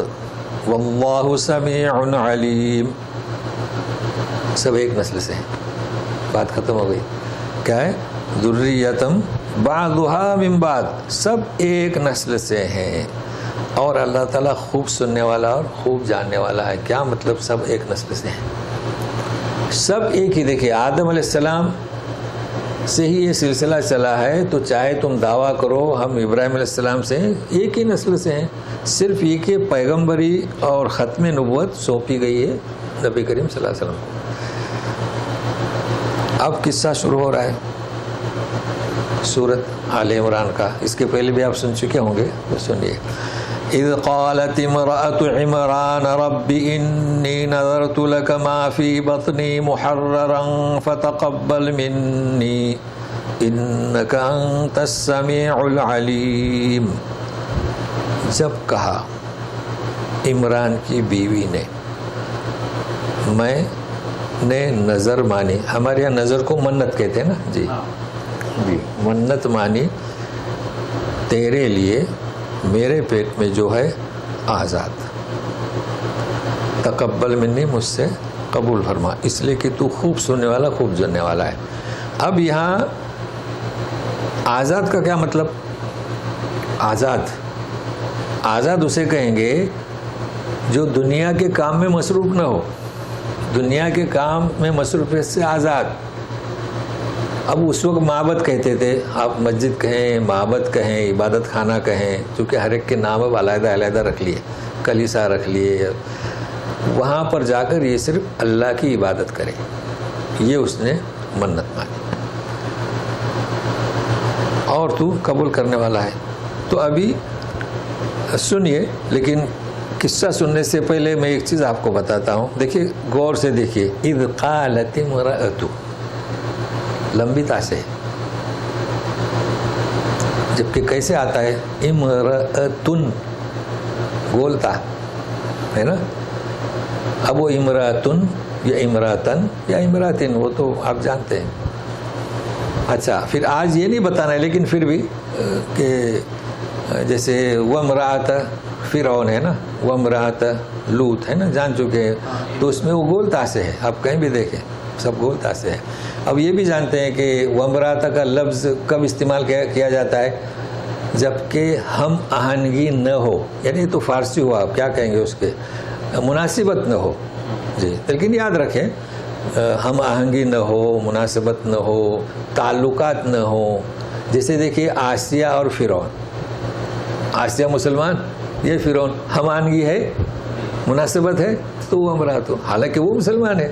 واللہ سمیع علیم، سب ایک نسل سے ہیں، بات ختم ہو گئی، کیا ہے؟ ذریۃ بعضها من بعض، سب ایک نسل سے ہیں، اور اللہ تعالیٰ خوب سننے والا اور خوب جاننے والا ہے۔ کیا مطلب سب ایک نسل سے ہیں؟ سب ایک ہی، دیکھیے آدم علیہ السلام سے ہی یہ سلسلہ چلا ہے، تو چاہے تم دعویٰ کرو ہم ابراہیم علیہ السلام سے ہیں، ایک ہی نسل سے ہیں، صرف یہ کہ پیغمبری اور ختم نبوت سونپی گئی ہے نبی کریم صلی اللہ علیہ وسلم کو۔ اب قصہ شروع ہو رہا ہے سورت آل عمران کا، اس کے پہلے بھی آپ سن چکے ہوں گے، تو سنیے۔ اذ قالت امرأة عمران رب انی نذرت لك ما فی بطنی محررا فتقبل منی انک انت السمیع العلیم. جب کہا عمران کی بیوی نے میں نے نظر مانی، ہمارے یہاں نظر کو منت کہتے ہیں نا جی جی، منت مانی تیرے لیے میرے پیٹ میں جو ہے آزاد، تقبل منی مجھ سے قبول فرما، اس لیے کہ تو خوب سننے والا خوب جاننے والا ہے. اب یہاں آزاد کا کیا مطلب؟ آزاد اسے کہیں گے جو دنیا کے کام میں مصروف نہ ہو، دنیا کے کام میں مصروفیت سے آزاد. اب اس وقت معبد کہتے تھے، آپ مسجد کہیں، معبد کہیں، عبادت خانہ کہیں، چونکہ ہر ایک کے نام اب علیحدہ علیحدہ رکھ لیے، کلیسا رکھ لیے، وہاں پر جا کر یہ صرف اللہ کی عبادت کرے، یہ اس نے منت مانی اور تو قبول کرنے والا ہے. تو ابھی سنیے، لیکن قصہ سننے سے پہلے میں ایک چیز آپ کو بتاتا ہوں. دیکھیے غور سے دیکھیے، اذ قالت امرأۃ لمبی تا سے، جبکہ کیسے آتا ہے امرأۃن، گولتا ہے نا. اب وہ امرأۃن یا امرأتن یا امرأتن وہ تو آپ جانتے ہیں. اچھا پھر آج یہ نہیں بتانا ہے، لیکن پھر بھی کہ جیسے وامرأۃ فرعون ہے نا، وامرأۃ لوط ہے نا، جان چکے ہیں، تو اس میں وہ گولتا سے ہے، آپ کہیں بھی دیکھیں سب گولتا سے ہے. اب یہ بھی جانتے ہیں کہ وامرأۃ کا لفظ کب استعمال کیا جاتا ہے؟ جب کہ ہم آہنگی نہ ہو، یعنی تو فارسی ہوا، آپ کیا کہیں گے اس کے، مناسبت نہ ہو جی. لیکن یاد رکھیں ہم آہنگی نہ ہو، مناسبت نہ ہو، تعلقات نہ ہو. جیسے دیکھیے آسیہ اور فرعون، آسیہ مسلمان، یہ فرعون، ہم آہنگی ہے، مناسبت ہے، تو وہ امرأۃ، حالانکہ وہ مسلمان ہے.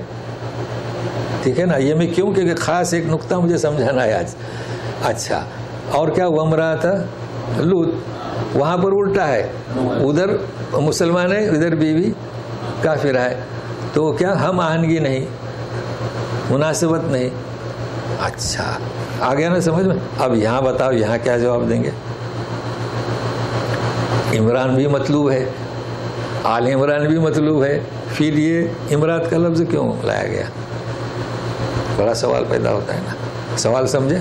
ٹھیک ہے نا. یہ میں کیوں کہ خاص ایک نقطہ مجھے سمجھانا ہے آج. اچھا اور کیا وامرأۃ لوط، وہاں پر الٹا ہے، ادھر مسلمان ہے، ادھر بیوی کافر ہے، تو کیا ہم آہنگی نہیں، مناسبت نہیں. اچھا آ گیا نا سمجھ میں. اب یہاں بتاؤ یہاں کیا جواب دیں گے؟ عمران بھی مطلوب ہے، آل عمران بھی مطلوب ہے، پھر یہ امرات کا لفظ کیوں لایا گیا؟ بڑا سوال پیدا ہوتا ہے نا. سوال سمجھے؟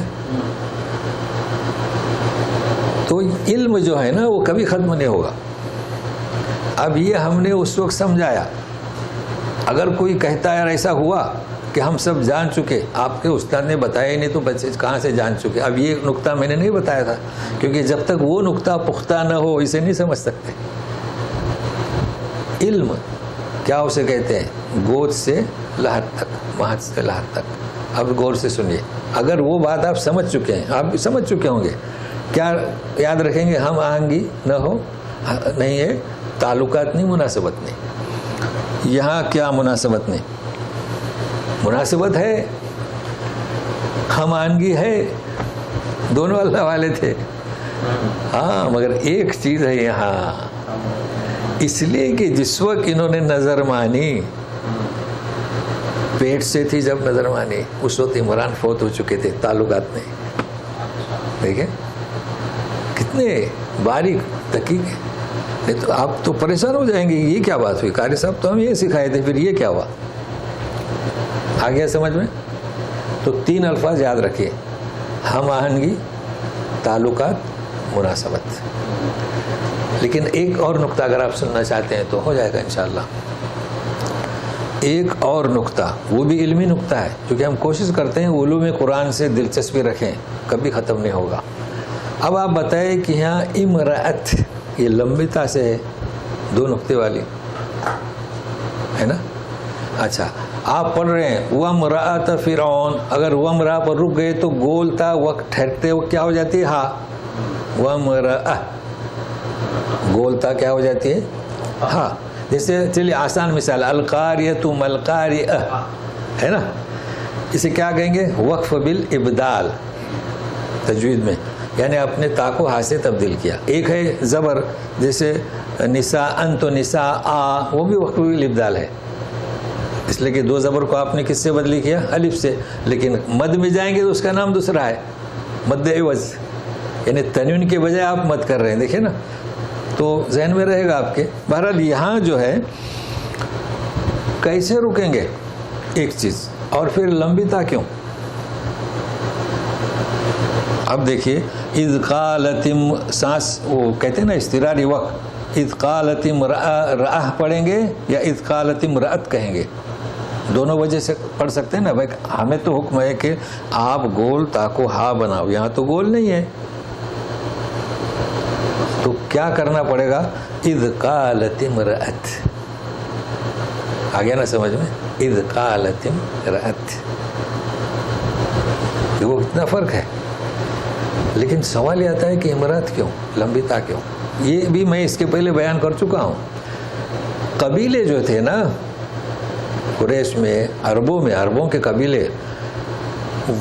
تو علم جو ہے نا وہ کبھی ختم نہیں ہوگا. اب یہ ہم نے اس وقت سمجھایا. اگر کوئی کہتا ہے ایسا ہوا کہ ہم سب جان چکے، آپ کے استاد نے بتایا نہیں تو بچے کہاں سے جان چکے؟ اب یہ نقطہ میں نے نہیں بتایا تھا، کیونکہ جب تک وہ نقطہ پختہ نہ ہو اسے نہیں سمجھ سکتے. علم کیا اسے کہتے ہیں؟ گود سے لحد تک، مہد سے لحد تک. اب غور سے سنیے، اگر وہ بات آپ سمجھ چکے ہیں، آپ بھی سمجھ چکے ہوں گے، کیا یاد رکھیں گے؟ ہم آہنگی نہ ہو، نہیں ہے، تعلقات نہیں، مناسبت نہیں. یہاں کیا مناسبت نہیں؟ مناسبت ہے، ہم آہنگی ہے، دونوں اللہ والے تھے. ہاں مگر ایک چیز ہے یہاں، اس لیے کہ جس وقت انہوں نے نظر مانی، پیٹ سے تھی جب نظر مانی، اس وقت عمران فوت ہو چکے تھے، تعلقات نہیں. دیکھیں کتنے باریک دقیق ہے. نہیں تو آپ تو پریشان ہو جائیں گے، یہ کیا بات ہوئی؟ قاری صاحب تو ہم یہ سکھائے تھے، پھر یہ کیا ہوا؟ آ گیا سمجھ میں؟ تو 3 الفاظ یاد رکھیے، ہم آہنگی، تعلقات، مناسبت. لیکن ایک اور نقطہ اگر آپ سننا چاہتے ہیں تو ہو جائے گا انشاءاللہ. ایک اور نقطہ، وہ بھی علمی نقطہ ہے، کیونکہ ہم کوشش کرتے ہیں علوم قرآن سے دلچسپی رکھیں، کبھی ختم نہیں ہوگا. اب آپ بتائیں کہ یہاں امرأت یہ لمبی تا سے ہے، 2 نقطے والی ہے نا. اچھا آپ پڑھ رہے ہیں وامرأۃ فرعون، اگر وامرأ پر رک گئے تو گول تا وقت ٹھہرتے وقت کیا ہو جاتی ہے؟ ہاں. وامرأ گولتا کیا ہو جاتی ہے؟ ہاں. جیسے چلیے آسان مثال، القاریۃ ملقاریہ ہے نا، اسے کیا کہیں گے؟ وقف بالابدال تجوید میں، یعنی اپنے تا کو ہا سے تبدیل کیا. ایک ہے زبر، جیسے نساء ان تو نساء آ، وہ بھی وقوی الابدال ہے، اس لیے کہ دو زبر کو آپ نے کس سے بدلی کیا؟ الف سے. لیکن مد میں جائیں گے تو اس کا نام دوسرا ہے، مد عوض، یعنی تنوین کے بجائے آپ مد کر رہے ہیں. دیکھیں نا، تو ذہن میں رہے گا آپ کے. بہرحال یہاں جو ہے کیسے رکیں گے ایک چیز، اور پھر لمبی تا کیوں؟ اب دیکھیے، اذ قالت سانس، وہ کہتے ہیں نا استراری وقت، اذ قالت رأہ پڑھیں گے یا اذ قالت رأت کہیں گے؟ دونوں وجہ سے پڑھ سکتے ہیں نا بھائی. ہمیں تو حکم ہے کہ آپ گول تا کو ہا بناؤ، یہاں تو گول نہیں ہے، تو کیا کرنا پڑے گا؟ اذ قالت امرأت. آ گیا نا سمجھ میں؟ اذ قالت امرأت، وہ اتنا فرق ہے. لیکن سوال یہ آتا ہے کہ امرأت کیوں، لمبی تا کیوں؟ یہ بھی میں اس کے پہلے بیان کر چکا ہوں. قبیلے جو تھے نا قریش میں، عربوں کے قبیلے،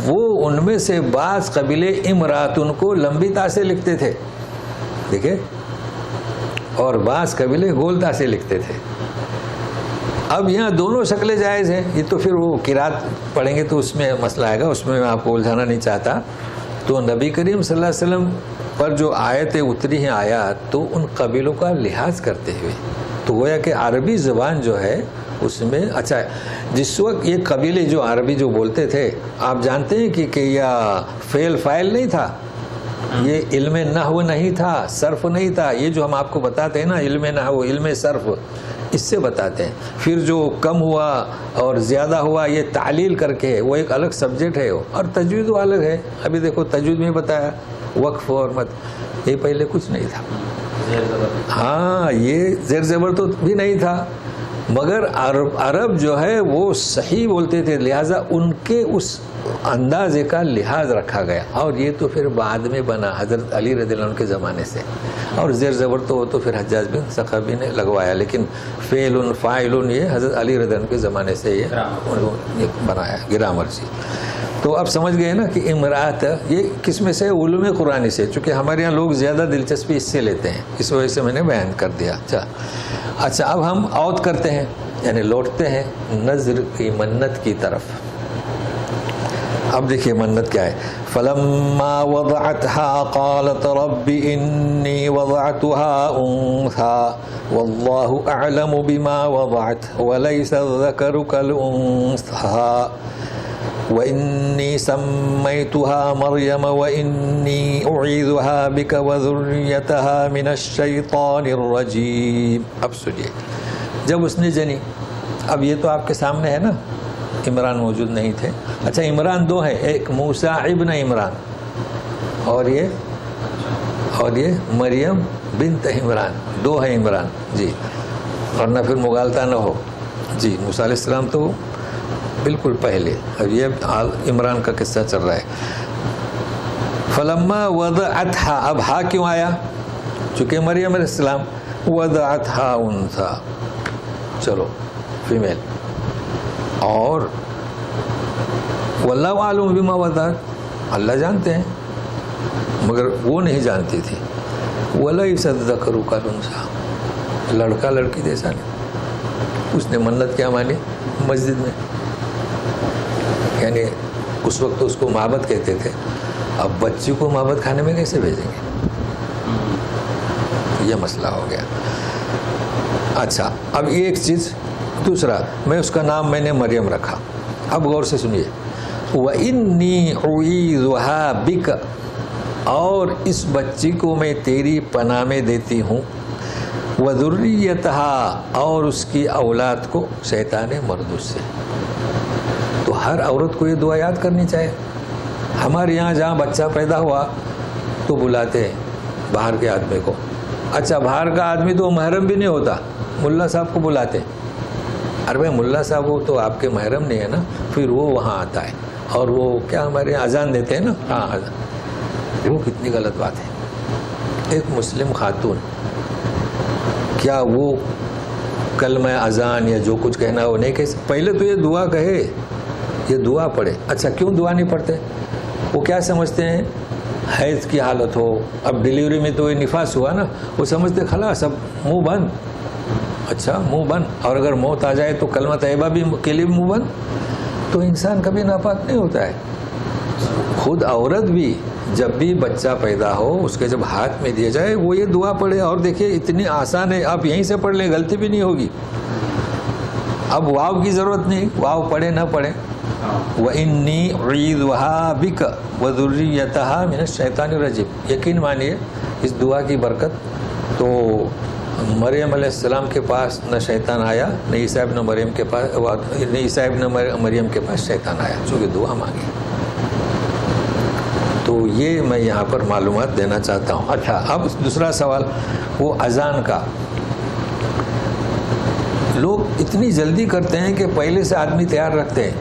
وہ ان میں سے بعض قبیلے امراتن کو لمبی تا سے لکھتے تھے، دیکھیں، اور بعض قبیلے گول تا سے لکھتے تھے. اب یہاں دونوں شکلیں جائز ہیں. یہ تو پھر وہ قرات پڑھیں گے تو اس میں مسئلہ آئے گا، اس میں آپ کو الجھانا نہیں چاہتا. تو نبی کریم صلی اللہ علیہ وسلم پر جو آیتیں اتری ہیں آیات، تو ان قبیلوں کا لحاظ کرتے ہوئے، تو گویا کہ عربی زبان جو ہے اس میں، اچھا جس وقت یہ قبیلے جو عربی جو بولتے تھے، آپ جانتے ہیں کہ یہ فعل فاعل نہیں تھا، یہ علم نحو نہیں تھا، صرف نہیں تھا. یہ جو ہم آپ کو بتاتے ہیں نا، علم نحو، علم صرف، اس سے بتاتے ہیں. پھر جو کم ہوا اور زیادہ ہوا یہ تعلیل کر کے، وہ ایک الگ سبجیکٹ ہے. اور تجوید وہ الگ ہے. ابھی دیکھو تجوید میں بتایا وقف اور مد، یہ پہلے کچھ نہیں تھا. ہاں، یہ زیر زبر تو بھی نہیں تھا، مگر عرب جو ہے وہ صحیح بولتے تھے، لہٰذا ان کے اس اندازے کا لحاظ رکھا گیا. اور یہ تو پھر بعد میں بنا حضرت علی رضی اللہ عنہ کے زمانے سے. اور زیر زبر تو وہ تو پھر حجاج بن ثقفی نے لگوایا، لیکن فعل فاعل یہ حضرت علی رضی اللہ عنہ کے زمانے سے یہ بنایا گرامر سے. تو اب سمجھ گئے نا کہ امرات یہ کس میں سے؟ علوم قرآنی سے. چونکہ ہمارے یہاں لوگ زیادہ دلچسپی اس سے لیتے ہیں، اس وجہ سے میں نے بیان کر دیا. اچھا اب ہم عود کرتے ہیں، یعنی لوٹتے ہیں نظر کی منت کی طرف. اب دیکھیے منت کیا ہے. فلما وضعتها قالت رب انی وضعتها انثى والله اعلم بما وضعت وليس الذكر كالانثى وانی سمیتها مریم وانی اعیذها بک وذریتها من الشیطان الرجیم. اب سنیے، جب اس نے جنی، اب یہ تو آپ کے سامنے ہے نا، عمران موجود نہیں تھے. اچھا عمران دو ہیں، ایک موسیٰ ابن عمران اور یہ مریم بنت عمران، دو ہیں عمران جی، ورنہ پھر مغالطہ نہ ہو جی. موسیٰ علیہ السلام تو بالکل پہلے، اب یہ عمران کا قصہ چل رہا ہے. فلما وضعتها، اب ہا کیوں آیا؟ چونکہ مریم علیہ السلام. وضعتها انثى، چلو فیمیل. اور واللہ عالم بما وضعت، اللہ جانتے ہیں، مگر وہ نہیں جانتی تھی. ولیس الذکر کالانثی، لڑکا لڑکی جیسا نہیں. اس نے منت کیا مانی؟ مسجد میں، یعنی اس وقت اس کو معبد کہتے تھے. اب بچی کو معبد کھانے میں کیسے بھیجیں گے؟ یہ مسئلہ ہو گیا. اچھا اب یہ ایک چیز. دوسرا، میں اس کا نام میں نے مریم رکھا. اب غور سے سنیے. وَإِنِّي أُعِيذُهَا بِكَ، اور اس بچی کو میں تیری پناہ میں دیتی ہوں. وَذُرِّيَّتَهَا، اور اس کی اولاد کو شیطان مردود سے. تو ہر عورت کو یہ دعا یاد کرنی چاہیے. ہمارے یہاں جہاں بچہ پیدا ہوا تو بلاتے ہیں باہر کے آدمی کو. اچھا باہر کا آدمی تو محرم بھی نہیں ہوتا، ملا صاحب کو بلاتے. ارے بھائی ملا صاحب وہ تو آپ کے محرم نہیں ہے نا. پھر وہ وہاں آتا ہے اور وہ کیا ہمارے یہاں اذان دیتے ہیں نا. ہاں اذان، وہ کتنی غلط بات ہے. ایک مسلم خاتون کیا وہ کلمہ اذان یا جو کچھ کہنا وہ نہیں کہہ؟ پہلے تو یہ دعا کہے، یہ دعا پڑھے. اچھا کیوں دعا نہیں پڑھتے؟ وہ کیا سمجھتے ہیں حیض کی حالت ہو. اب ڈیلیوری میں تو یہ نفاس ہوا نا, وہ سمجھتے خلاص اب منہ بند. اچھا منہ بند, اور اگر موت آ جائے تو کلمہ طیبہ بھی کے لیے منہ بند. تو انسان کبھی ناپاک نہیں ہوتا ہے. خود عورت بھی جب بھی بچہ پیدا ہو اس کے جب ہاتھ میں دیا جائے وہ یہ دعا پڑھے, اور دیکھیے اتنی آسان ہے, آپ یہیں سے پڑھ لیں غلطی بھی نہیں ہوگی. اب واو کی ضرورت نہیں, واو پڑھے نہ پڑھے. وَإِنِّي أُعِيذُهَا بِكَ وَذُرِّيَّتَهَا مِنَ الشَّيْطَانِ الرَّجِيمِ. یقین مانیے اس دعا کی برکت. تو مریم علیہ السلام کے پاس نہ شیطان آیا, نہ عیسیٰ ابن مریم کے پاس, نہ عیسیٰ ابن مریم کے پاس شیطان آیا, چونکہ دعا مانگی. تو یہ میں یہاں پر معلومات دینا چاہتا ہوں. اچھا, اب دوسرا سوال وہ اذان کا. لوگ اتنی جلدی کرتے ہیں کہ پہلے سے آدمی تیار رکھتے ہیں.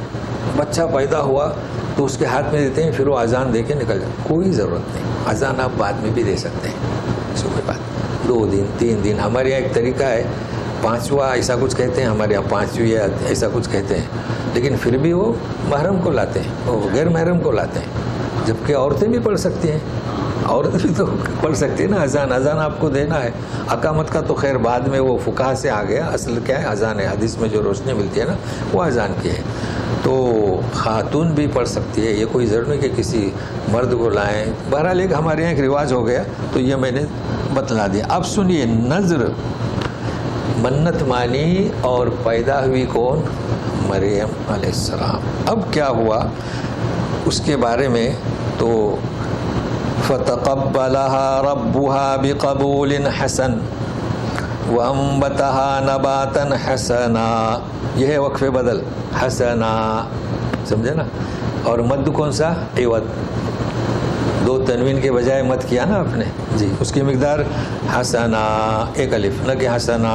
بچہ پیدا ہوا تو اس کے ہاتھ میں دیتے ہیں, پھر وہ اذان دے کے نکل جائے. کوئی ضرورت نہیں, اذان آپ بعد میں بھی دے سکتے ہیں, صبح بعد 2 دن 3 دن. ہمارے یہاں ایک طریقہ ہے 5واں ایسا کچھ کہتے ہیں, ہمارے یہاں 5ویں ایسا کچھ کہتے ہیں, لیکن پھر بھی وہ محرم کو لاتے ہیں, وہ غیر محرم کو لاتے ہیں. جبکہ عورتیں بھی پڑھ سکتی ہیں, عورت بھی تو پڑھ سکتی ہے نا اذان. اذان آپ کو دینا ہے. اقامت کا تو خیر بعد میں وہ فقہا سے آ گیا, اصل کیا ہے اذان ہے. حدیث میں جو روشنی ملتی ہے نا وہ اذان کی ہے. تو خاتون بھی پڑھ سکتی ہے, یہ کوئی ضرور نہیں کہ کسی مرد کو لائیں. بہرحال ایک ہمارے یہاں ایک رواج ہو گیا, تو یہ میں نے بتلا دیا. اب سنیے, نظر منت مانی اور پیدا ہوئی کون؟ مریم علیہ السلام. اب کیا ہوا اس کے بارے میں, تو فَتَقَبَّلَهَا رَبُّهَا بِقَبُولٍ حَسَنٍ وَأَنبَتَهَا نَبَاتًا حَسَنًا. یہ ہے وقف بدل, حسنا, سمجھے نا. اور مد کون سا؟ عوض. 2 تنوین کے بجائے مد کیا نا آپ نے جی. اس کی مقدار حسنا, 1 الف, نہ کہ حسنا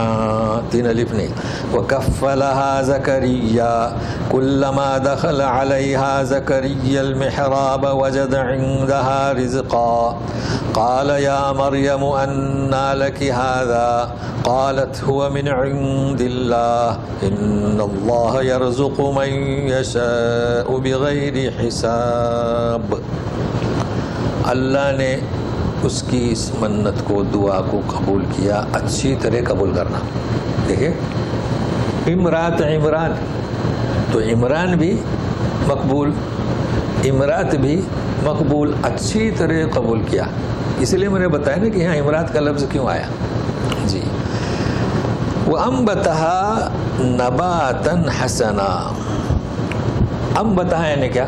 3 الف نہیں. وَكَفَّلَهَا زَكَرِيَّا كُلَّمَا دَخَلَ عَلَيْهَا زَكَرِيَّا الْمِحْرَابَ وَجَدَ عِندَهَا رِزْقًا قَالَ يَا مَرْيَمُ أَنَّىٰ لَكِ هَٰذَا قَالَتْ هُوَ مِنْ عِندِ اللَّهِ إِنَّ اللَّهَ يَرْزُقُ مَن يَشَاءُ بِغَيْرِ حِسَابٍ. اللہ نے اس کی اس منت کو, دعا کو قبول کیا. اچھی طرح قبول کرنا. دیکھیں امرات عمران, تو عمران بھی مقبول, امرات بھی مقبول, اچھی طرح قبول کیا. اس لیے میں نے بتایا نا کہ یہاں امرات کا لفظ کیوں آیا جی. وَأَنبَتَهَا نَبَاتًا حَسَنًا. انبتہا یعنی کیا؟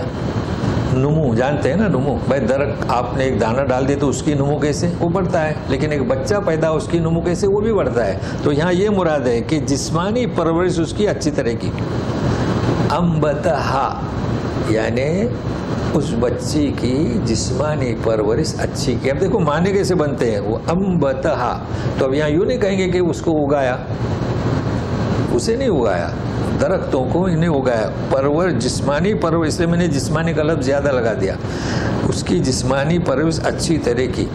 نمو. جانتے ہیں نا نمو, بھائی درخت آپ نے ایک دانہ ڈال دی تو اس کی نمو کیسے؟ وہ بڑھتا ہے. لیکن ایک بچہ پیدا اس کی نمو کیسے؟ وہ بھی بڑھتا ہے. تو یہاں یہ مراد ہے کہ جسمانی پرورش اس کی اچھی طرح کی. انبتہا یعنی اس بچی کی جسمانی پرورش اچھی کی. اب دیکھو معنی کیسے بنتے ہیں, وہ انبتہا. تو اب یہاں یوں نہیں کہیں گے کہ اس کو اگایا, اسے نہیں اگایا, درختوں کو انہیں اگایا. پرور جسمانی پرورش, اس لیے میں نے جسمانی کا لفظ زیادہ لگا دیا. اس کی جسمانی پرورش اچھی طرح کی,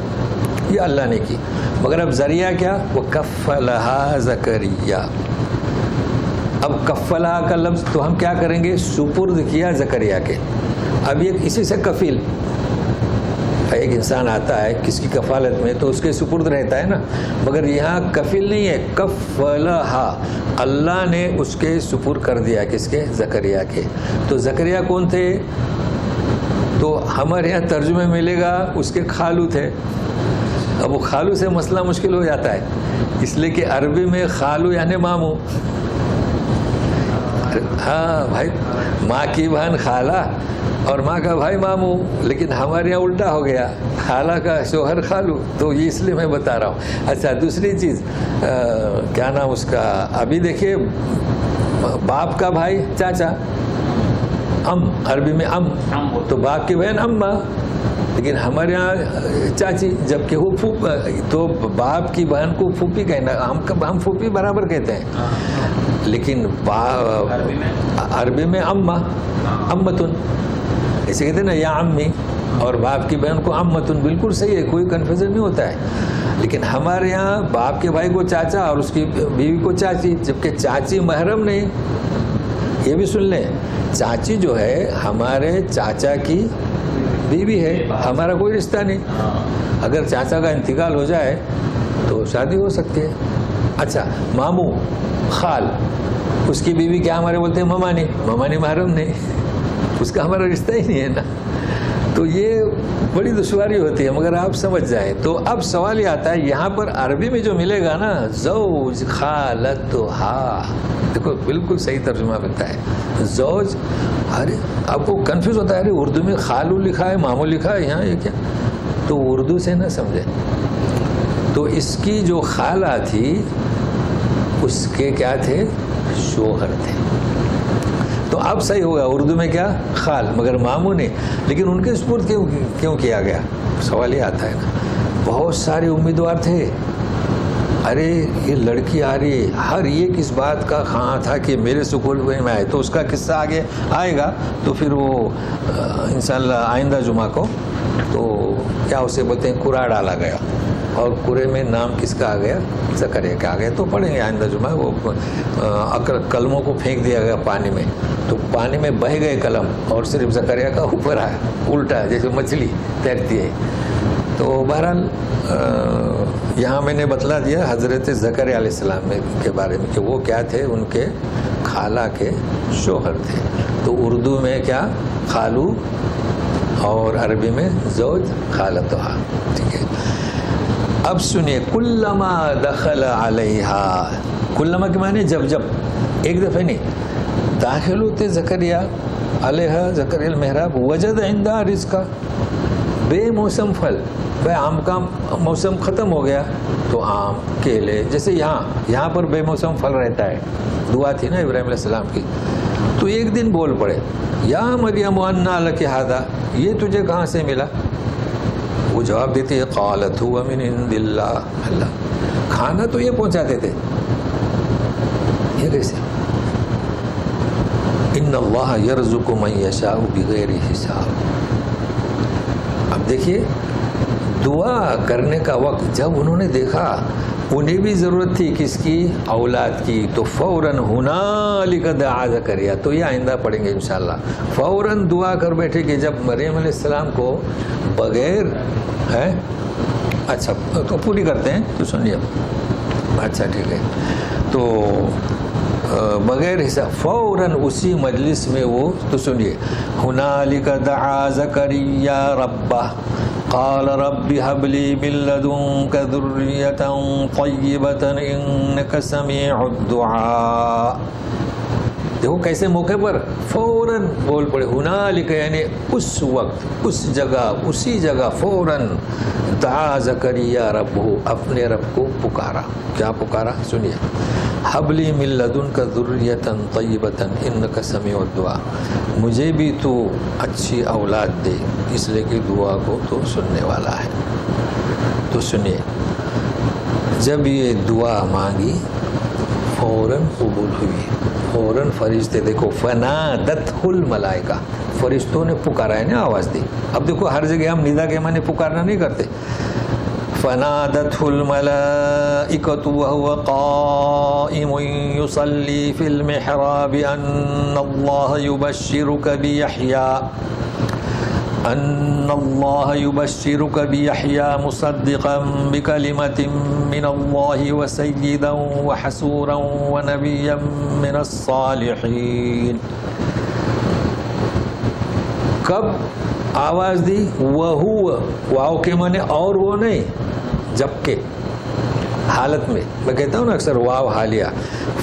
یہ اللہ نے کی. مگر اب ذریعہ کیا؟ وہ کفلہا زکریا. اب کفلہا کا لفظ تو ہم کیا کریں گے؟ سپرد کیا زکریا کے. اب یہ اسی سے کفیل, ایک انسان آتا ہے کس کی کفالت میں تو اس کے سپرد رہتا ہے نا. مگر یہاں کفیل نہیں ہے, کفلہا, اللہ نے اس کے سپر کر دیا. کس کے؟ زکریا کے. تو زکریا کون تھے؟ تو ہمارے یہاں ترجمے ملے گا اس کے خالو تھے. اب وہ خالو سے مسئلہ مشکل ہو جاتا ہے, اس لیے کہ عربی میں خالو یعنی ماموں. ہاں بھائی, ماں کی بہن خالہ اور ماں کا بھائی ماموں. لیکن ہمارے یہاں الٹا ہو گیا, خالہ کا شوہر خالو. تو یہ اس لیے میں بتا رہا ہوں. اچھا دوسری چیز کیا نام اس کا, ابھی دیکھیے باپ کا بھائی چاچا, عربی میں تو باپ کی بہن اماں. لیکن ہمارے یہاں چاچی, جبکہ وہ تو باپ کی بہن کو پھوپھی کہنا, ہم پھوپھی برابر کہتے ہیں. لیکن عربی میں امتن ایسے کہتے ہیں نا, یا امی, اور باپ کی بہن کو امتن. بالکل صحیح ہے, کوئی کنفیوژن نہیں ہوتا ہے. لیکن ہمارے یہاں باپ کے بھائی کو چاچا اور اس کی بیوی کو چاچی, جبکہ چاچی محرم نہیں. یہ بھی سن لیں, چاچی جو ہے ہمارے چاچا کی بیوی ہے, ہمارا کوئی رشتہ نہیں. اگر چاچا کا انتقال ہو جائے تو شادی ہو سکتی ہے. اچھا, ماموں, خال, اس کی بیوی کیا ہمارے بولتے ہیں ممانی, ممانی محرم نہیں, اس کا ہمارا رشتہ ہی نہیں ہے نا. تو یہ بڑی دشواری ہوتی ہے, مگر آپ سمجھ جائیں. تو اب سوال یہ آتا ہے یہاں پر عربی میں جو ملے گا نا, زوج خالتہا, دیکھو بالکل صحیح ترجمہ بنتا ہے زوج. ارے آپ کو کنفیوز ہوتا ہے, ارے اردو میں خالو لکھا ہے, مامو لکھا ہے, یہاں یہ کیا؟ تو اردو سے نہ سمجھے. تو اس کی جو خالہ تھی اس کے کیا تھے؟ شوہر تھے. تو اب صحیح ہوگا, اردو میں کیا خال, مگر ماموں نہیں. لیکن ان کے سپرد کیوں کیا گیا؟ سوال یہ آتا ہے نا. بہت سارے امیدوار تھے, ارے یہ لڑکی آ رہی ہے, ہر ایک اس بات کا خواہاں تھا کہ میرے سکول میں آئے. تو اس کا قصہ آگے آئے گا, تو پھر وہ انشاءاللہ آئندہ جمعہ کو تو کیا اسے بولتے ہیں قرآن ڈالا گیا, اور قرے میں نام کس کا آ گیا؟ زکریا کا آ گیا. تو پڑھیں گے آئندہ جمعہ. وہ قلموں کو پھینک دیا گیا پانی میں, تو پانی میں بہہ گئے قلم, اور صرف زکریا کا اوپر آیا الٹا, جیسے مچھلی تیرتی ہے. تو بہرحال یہاں میں نے بتلا دیا حضرت زکریا علیہ السلام کے بارے میں کہ وہ کیا تھے, ان کے خالہ کے شوہر تھے. تو اردو میں کیا خالو, اور عربی میں زوج خالتہا. ٹھیک ہے. اب سنیے, کلما دخل علیہا, کلما کے معنی جب جب, ایک دفعہ نہیں. داخل ہوتے زکریا علیہا, زکریا المحراب, وجد عندها رزقا, بے موسم پھل. بھائی آم کا موسم ختم ہو گیا تو آم, کیلے, جیسے یہاں پر بے موسم پھل رہتا ہے. دعا تھی نا ابراہیم علیہ السلام کی. تو ایک دن بول پڑے, یا مریم انا لک ھذا, یہ تجھے کہاں سے ملا؟ وہ جواب دیتے ہیں قالت هو من عند اللہ. اللہ کھانا تو یہ پہنچاتے تھے, یہ کیسے؟ ان اللہ یرزق من یشاء بغیر حساب. اب دیکھیے, دعا کرنے کا وقت جب انہوں نے دیکھا انہیں بھی ضرورت تھی کس کی؟ اولاد کی. تو فوراً ہنالک دعا زکریا. تو یہ آئندہ پڑھیں گے انشاءاللہ. فوراً دعا کر بیٹھے کہ جب مریم علیہ السلام کو بغیر ہے, اچھا تو پوری کرتے ہیں تو سنیے. اچھا ٹھیک ہے. تو بغیر حساب فوراً اسی مجلس میں وہ, تو سنیے, ہنالک دعا زکریا ربہ قال رب هب لي من لدنك ذرية طيبة إنك سميع الدعاء. دیکھو کیسے موقع پر فوراً بول پڑے. ہنالک یعنی اس وقت, اس جگہ, اسی جگہ فوراً دعا زکریا رب, اپنے رب کو پکارا. کیا پکارا؟ سنیے, حب لی من لدنک ذریۃ طیبۃ انک سمیع الدعاء, مجھے بھی تو اچھی اولاد دے, اس لیے کہ دعا کو تو سننے والا ہے. تو سنیے, جب یہ دعا مانگی فوراً قبول ہوئی. فوراً فرشتے, دیکھو فنادتہ الملائکہ, فرشتوں نے پکارا ہے نا, آواز دی. اب دیکھو ہر جگہ ہم ندا کے معنی پکارنا نہیں کرتے. فنادتہ الملائکۃ وہو قائم یصلی فی المحراب ان اللہ یبشرک بیحییٰ ان اللہ یبشرک بیحییٰ مصدقا بکلمۃ من اللہ وسیدا وحسورا ونبیا من الصالحین. کب آواز دی؟ وہو, واو کے معنی اور وہ نہیں, جبکہ حالت میں. میں کہتا ہوں نا اکثر واو حالیہ.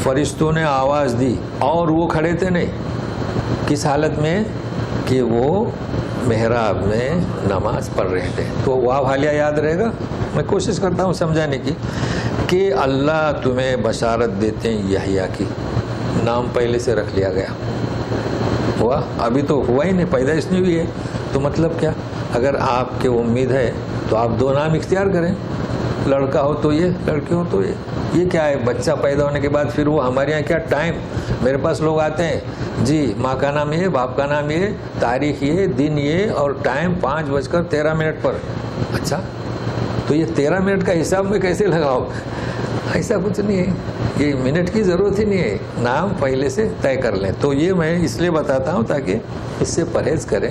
فرشتوں نے آواز دی اور وہ کھڑے تھے نہیں. کس حالت میں؟ کہ وہ محراب میں نماز پڑھ رہے تھے. تو واو حالیہ یاد رہے گا. میں کوشش کرتا ہوں سمجھانے کی کہ اللہ تمہیں بشارت دیتے ہیں یحییٰ کی. نام پہلے سے رکھ لیا گیا. ہوا, ابھی تو ہوا ہی نہیں, پیدائش نہیں ہوئی ہے. تو مطلب کیا؟ اگر آپ کے امید ہے تو آپ دو نام اختیار کریں, لڑکا ہو تو یہ, لڑکی ہو تو یہ. یہ کیا ہے؟ بچہ پیدا ہونے کے بعد پھر وہ ہمارے یہاں کیا ٹائم, میرے پاس لوگ آتے ہیں, جی ماں کا نام یہ, باپ کا نام یہ, تاریخ یہ, دن یہ, اور ٹائم 5:13 پر. اچھا تو یہ 13 منٹ کا حساب میں کیسے لگاؤ؟ ایسا کچھ نہیں ہے, یہ منٹ کی ضرورت ہی نہیں ہے, نام پہلے سے طے کر لیں. تو یہ میں اس لیے بتاتا ہوں تاکہ اس سے پرہیز کریں,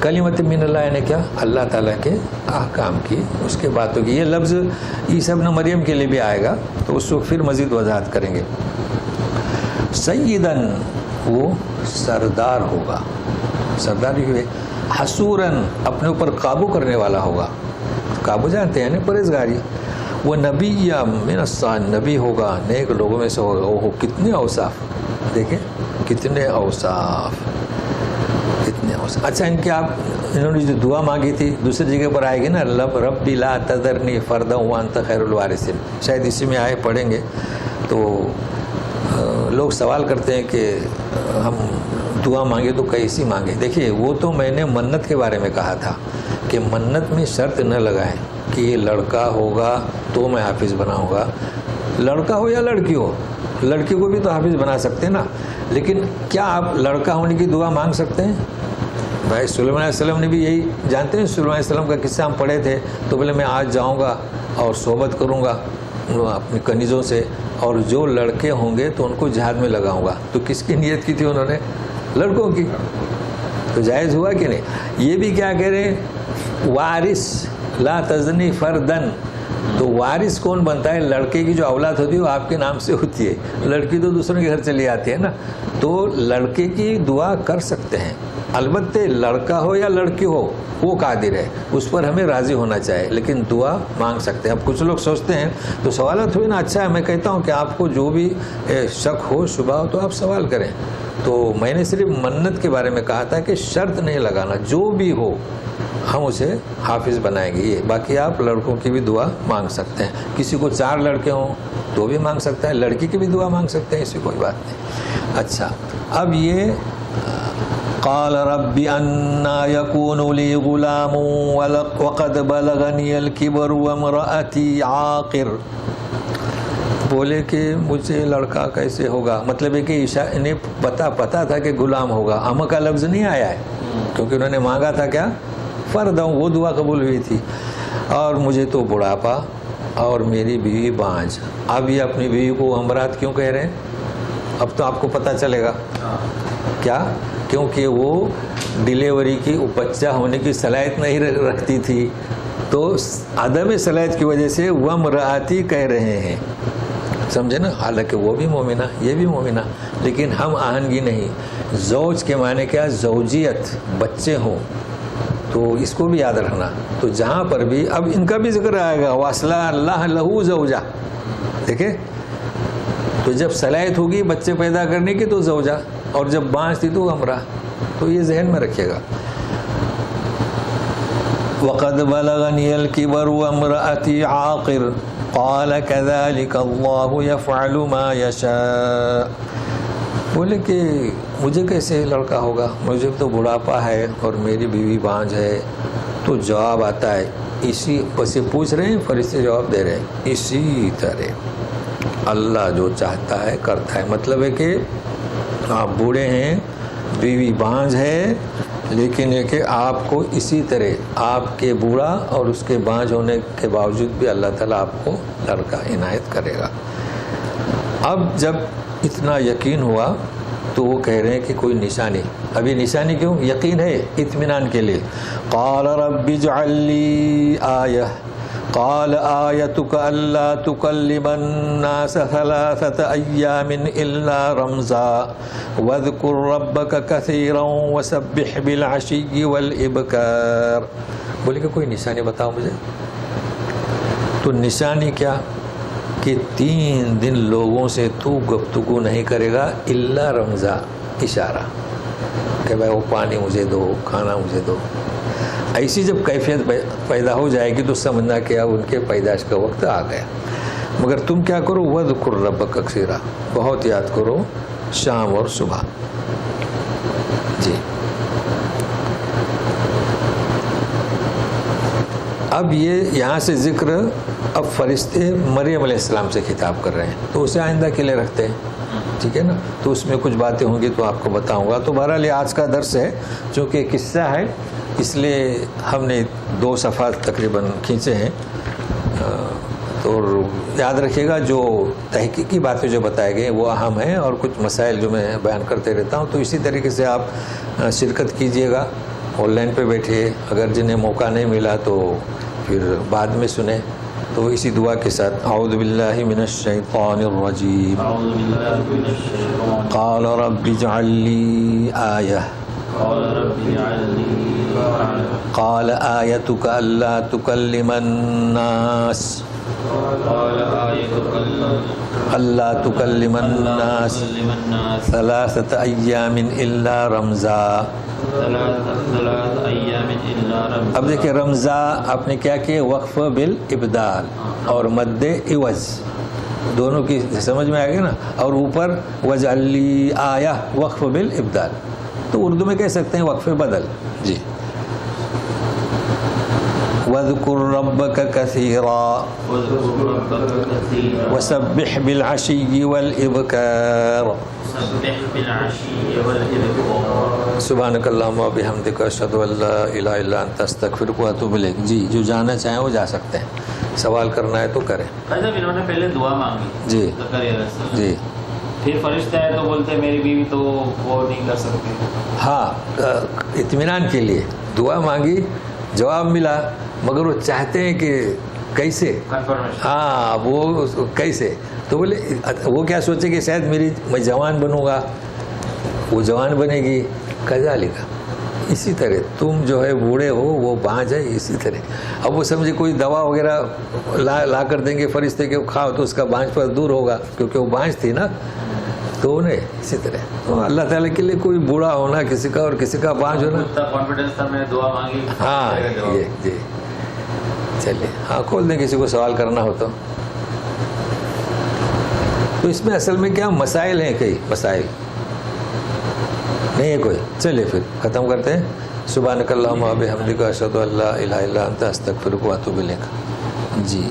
کلمۃ من اللہ یعنی کیا؟ اللہ تعالیٰ کے احکام کی، اس کے باتوں کی. یہ لفظ عیسیٰ ابن مریم کے لیے بھی آئے گا تو اس کو پھر مزید وضاحت کریں گے. سیدن وہ سردار ہوگا، سردار ہوئے. حسوراً اپنے اوپر قابو کرنے والا ہوگا، قابو جانتے ہیں نا پرہیزگاری. وہ نبی یا من الصالحین، نبی ہوگا، نیک لوگوں میں سے ہوگا. وہ کتنے اوصاف دیکھیں، کتنے اوصاف، کتنے اوصاف. اچھا ان کے آپ انہوں نے جو دعا مانگی تھی دوسری جگہ پر آئے گی نا، ربی لا تذرنی فردا وانت خیر الوارثین، شاید اسی میں آئے پڑھیں گے. تو لوگ سوال کرتے ہیں کہ ہم دعا مانگے تو کیسی مانگے. دیکھیے وہ تو میں نے منت کے بارے میں کہا تھا کہ منت میں شرط نہ لگائیں کہ یہ لڑکا ہوگا تو میں حافظ بناؤں گا. لڑکا ہو یا لڑکی ہو، لڑکی کو بھی تو حافظ بنا سکتے ہیں نا. لیکن کیا آپ لڑکا ہونے کی دعا مانگ سکتے ہیں؟ بھائی سلیمان علیہ السلام نے بھی یہی، جانتے ہیں سلیمان علیہ السلام کا قصہ ہم پڑھے تھے. تو بولے میں آج جاؤں گا اور صحبت کروں گا اپنی کنیزوں سے، اور جو لڑکے ہوں گے تو ان کو جہاد میں لگاؤں گا. تو کس کی نیت کی تھی انہوں نے؟ لڑکوں کی. تو جائز ہوا کہ نہیں؟ یہ بھی کیا کہہ رہے ہیں؟ وارث لا تزنی فردن. تو وارث کون بنتا ہے؟ لڑکے کی جو اولاد ہوتی ہے وہ آپ کے نام سے ہوتی ہے، لڑکی تو دوسروں کے گھر چلی آتی ہے نا. تو لڑکے کی دعا کر سکتے ہیں، البتہ لڑکا ہو یا لڑکی ہو وہ قادر ہے، اس پر ہمیں راضی ہونا چاہیے، لیکن دعا مانگ سکتے ہیں. اب کچھ لوگ سوچتے ہیں تو سوالات ہوئی نا. اچھا ہے، میں کہتا ہوں کہ آپ کو جو بھی شک ہو شبہ ہو تو آپ سوال کریں. تو میں نے صرف منت کے بارے میں کہا تھا کہ شرط نہیں لگانا، جو بھی ہو ہم اسے حافظ بنائیں گے. یہ باقی آپ لڑکوں کی بھی دعا مانگ سکتے ہیں. کسی کو 4 لڑکے ہوں تو بھی مانگ سکتا ہے، لڑکی کی بھی دعا مانگ سکتے ہیں، ایسی کوئی بات نہیں. اچھا اب یہ قال رب انا یکون لی غلام وقد بلغنی الکبر وامرأتی عاقر. بولے کہ مجھے لڑکا کیسے ہوگا، مطلب ہے کہ عیسیٰ انہیں پتا تھا کہ غلام ہوگا. اما کا لفظ نہیں آیا ہے کیونکہ انہوں نے مانگا تھا کیا؟ فرد. وہ دعا قبول ہوئی تھی. اور مجھے تو بڑھاپا اور میری بیوی بانجھ. اب یہ اپنی بیوی کو امرات کیوں کہہ رہے ہیں؟ اب تو آپ کو پتہ چلے گا کیا. کیونکہ وہ ڈیلیوری کی بچہ ہونے کی صلاحیت نہیں رکھتی تھی، تو عدم صلاحیت کی وجہ سے وہ امراتی کہہ رہے ہیں، سمجھے نا. حالانکہ وہ بھی مومنہ، یہ بھی مومنہ، لیکن ہم آہنگی نہیں. زوج کے معنی کیا؟ زوجیت، بچے ہوں. تو اس کو بھی یاد رکھنا. تو جہاں پر بھی اب ان کا بھی ذکر آئے گا وَأَصْلَحَ اللَّهُ لَهُ زَوْجَةً. دیکھیں تو جب صلاحیت ہوگی بچے پیدا کرنے کی تو زوجہ، اور جب بانجھ تھی تو امرا. تو یہ ذہن میں رکھیے گا. وَقَدْ بَلَغَنِيَ الْكِبَرُ وَامْرَأَتِي عَاقِرٌ قَالَ كَذَلِكَ اللَّهُ يَفْعَلُ مَا يَشَاءُ. بولے کہ مجھے کیسے لڑکا ہوگا، مجھے تو بڑھاپا ہے اور میری بیوی بانجھ ہے. تو جواب آتا ہے اسی سے پوچھ رہے ہیں، فرشتے جواب دے رہے ہیں اسی طرح اللہ جو چاہتا ہے کرتا ہے. مطلب ہے کہ آپ بوڑھے ہیں، بیوی بانجھ ہے، لیکن یہ کہ آپ کو اسی طرح آپ کے بوڑھا اور اس کے بانجھ ہونے کے باوجود بھی اللہ تعالیٰ آپ کو لڑکا عنایت کرے گا. اب جب اتنا یقین ہوا تو وہ کہہ رہے ہیں کہ کوئی نشانی. ابھی نشانی کیوں؟ یقین ہے اطمینان کے لیے. قال رب اجعل لی آیہ قال آیتک الا تکلم الناس 3 ایام الا رمزا واذکر ربک کثیرا وسبح بالعشی والابکار. بولے کہ کوئی نشانی بتاؤ مجھے. تو نشانی کیا کہ 3 دن لوگوں سے تو گفتگو نہیں کرے گا الا رمزا، اشارہ کہ بھائی وہ پانی مجھے دو، کھانا مجھے دو. ایسی جب کیفیت پیدا ہو جائے گی تو سمجھنا کہ اب ان کے پیدائش کا وقت آ گیا. مگر تم کیا کرو؟ وَاذْكُرْ رَبَّكَ كَثِيرًا، بہت یاد کرو شام اور صبح. جی اب یہ یہاں سے ذکر اب فرشتے مریم علیہ السلام سے خطاب کر رہے ہیں، تو اسے آئندہ کے لیے رکھتے ہیں. ٹھیک ہے نا. تو اس میں کچھ باتیں ہوں گی تو آپ کو بتاؤں گا. تو بہرحال آج کا درس ہے چونکہ قصہ ہے اس لیے ہم نے 2 صفحات تقریباً کھینچے ہیں. تو یاد رکھیے گا جو تحقیقی باتیں جو بتائے گئے وہ اہم ہیں، اور کچھ مسائل جو میں بیان کرتے رہتا ہوں، تو اسی طریقے سے آپ شرکت کیجئے گا، آن لائن پہ بیٹھے، اگر جنہیں موقع نہیں ملا تو پھر بعد میں سنیں. تو اسی دعا کے ساتھ اعوذ باللہ من الشیطان الرجیم. قال رب اجعل لی آیہ قال آیتک الا تکلم الناس ثلاثة ایام الا رمزا. اب دیکھیں رمزا آپ نے کیا کیا، وقف بالابدال اور مد عوض دونوں کی سمجھ میں آ گئی نا، اور اوپر وجعل لی آیہ وقف بالابدال، تو اردو میں کہہ سکتے ہیں وقف بدل. جی وَاذْكُرْ رَبَّكَ كَثِيرًا وَسَبِّحْ بِالْعَشِيِّ وَالْإِبْكَارِ. سبحانک اللہم وبحمدک اشہد ان لا الہ الا انت استغفرک واتوب الیک. جی جو جانا چاہیں وہ جا سکتے ہیں، سوال کرنا ہے تو کریں. انہوں نے پہلے دعا مانگی جی جی، پھر فرشتہ ہے تو بولتے میری بیوی تو وہ نہیں کر سکتی. ہاں اطمینان کے لیے دعا مانگی، جواب ملا، مگر وہ چاہتے ہیں کہ کیسے، ہاں وہ کیسے، تو بولے وہ کیا سوچے کہ شاید میں جوان بنوں گا، وہ جوان بنے گی. کذالک، اسی طرح تم جو ہے بوڑھے ہو، وہ بانجھ ہے، اسی طرح. اب وہ سمجھے کوئی دوا وغیرہ لا کر دیں گے فرشتے کے، کھاؤ تو اس کا بانجھ پر دور ہوگا، کیونکہ وہ بانجھ تھی نا. تو انہیں اسی طرح تو اللہ تعالیٰ کے لیے کوئی بوڑھا ہونا کسی کا اور کسی کا بانجھ ہونا. کانفیڈنس تھا، میں دعا مانگی. ہاں یہ جی چلیے، ہاں کھول دیں کسی کو سوال کرنا ہو تو. اس میں اصل میں کیا مسائل ہیں، کئی مسائل نہیں ہے کوئی. چلیے پھر ختم کرتے ہیں. سبحانک اللہم وبحمدک اشہد ان لا الہ الا انت استغفرک واتوب الیک. جی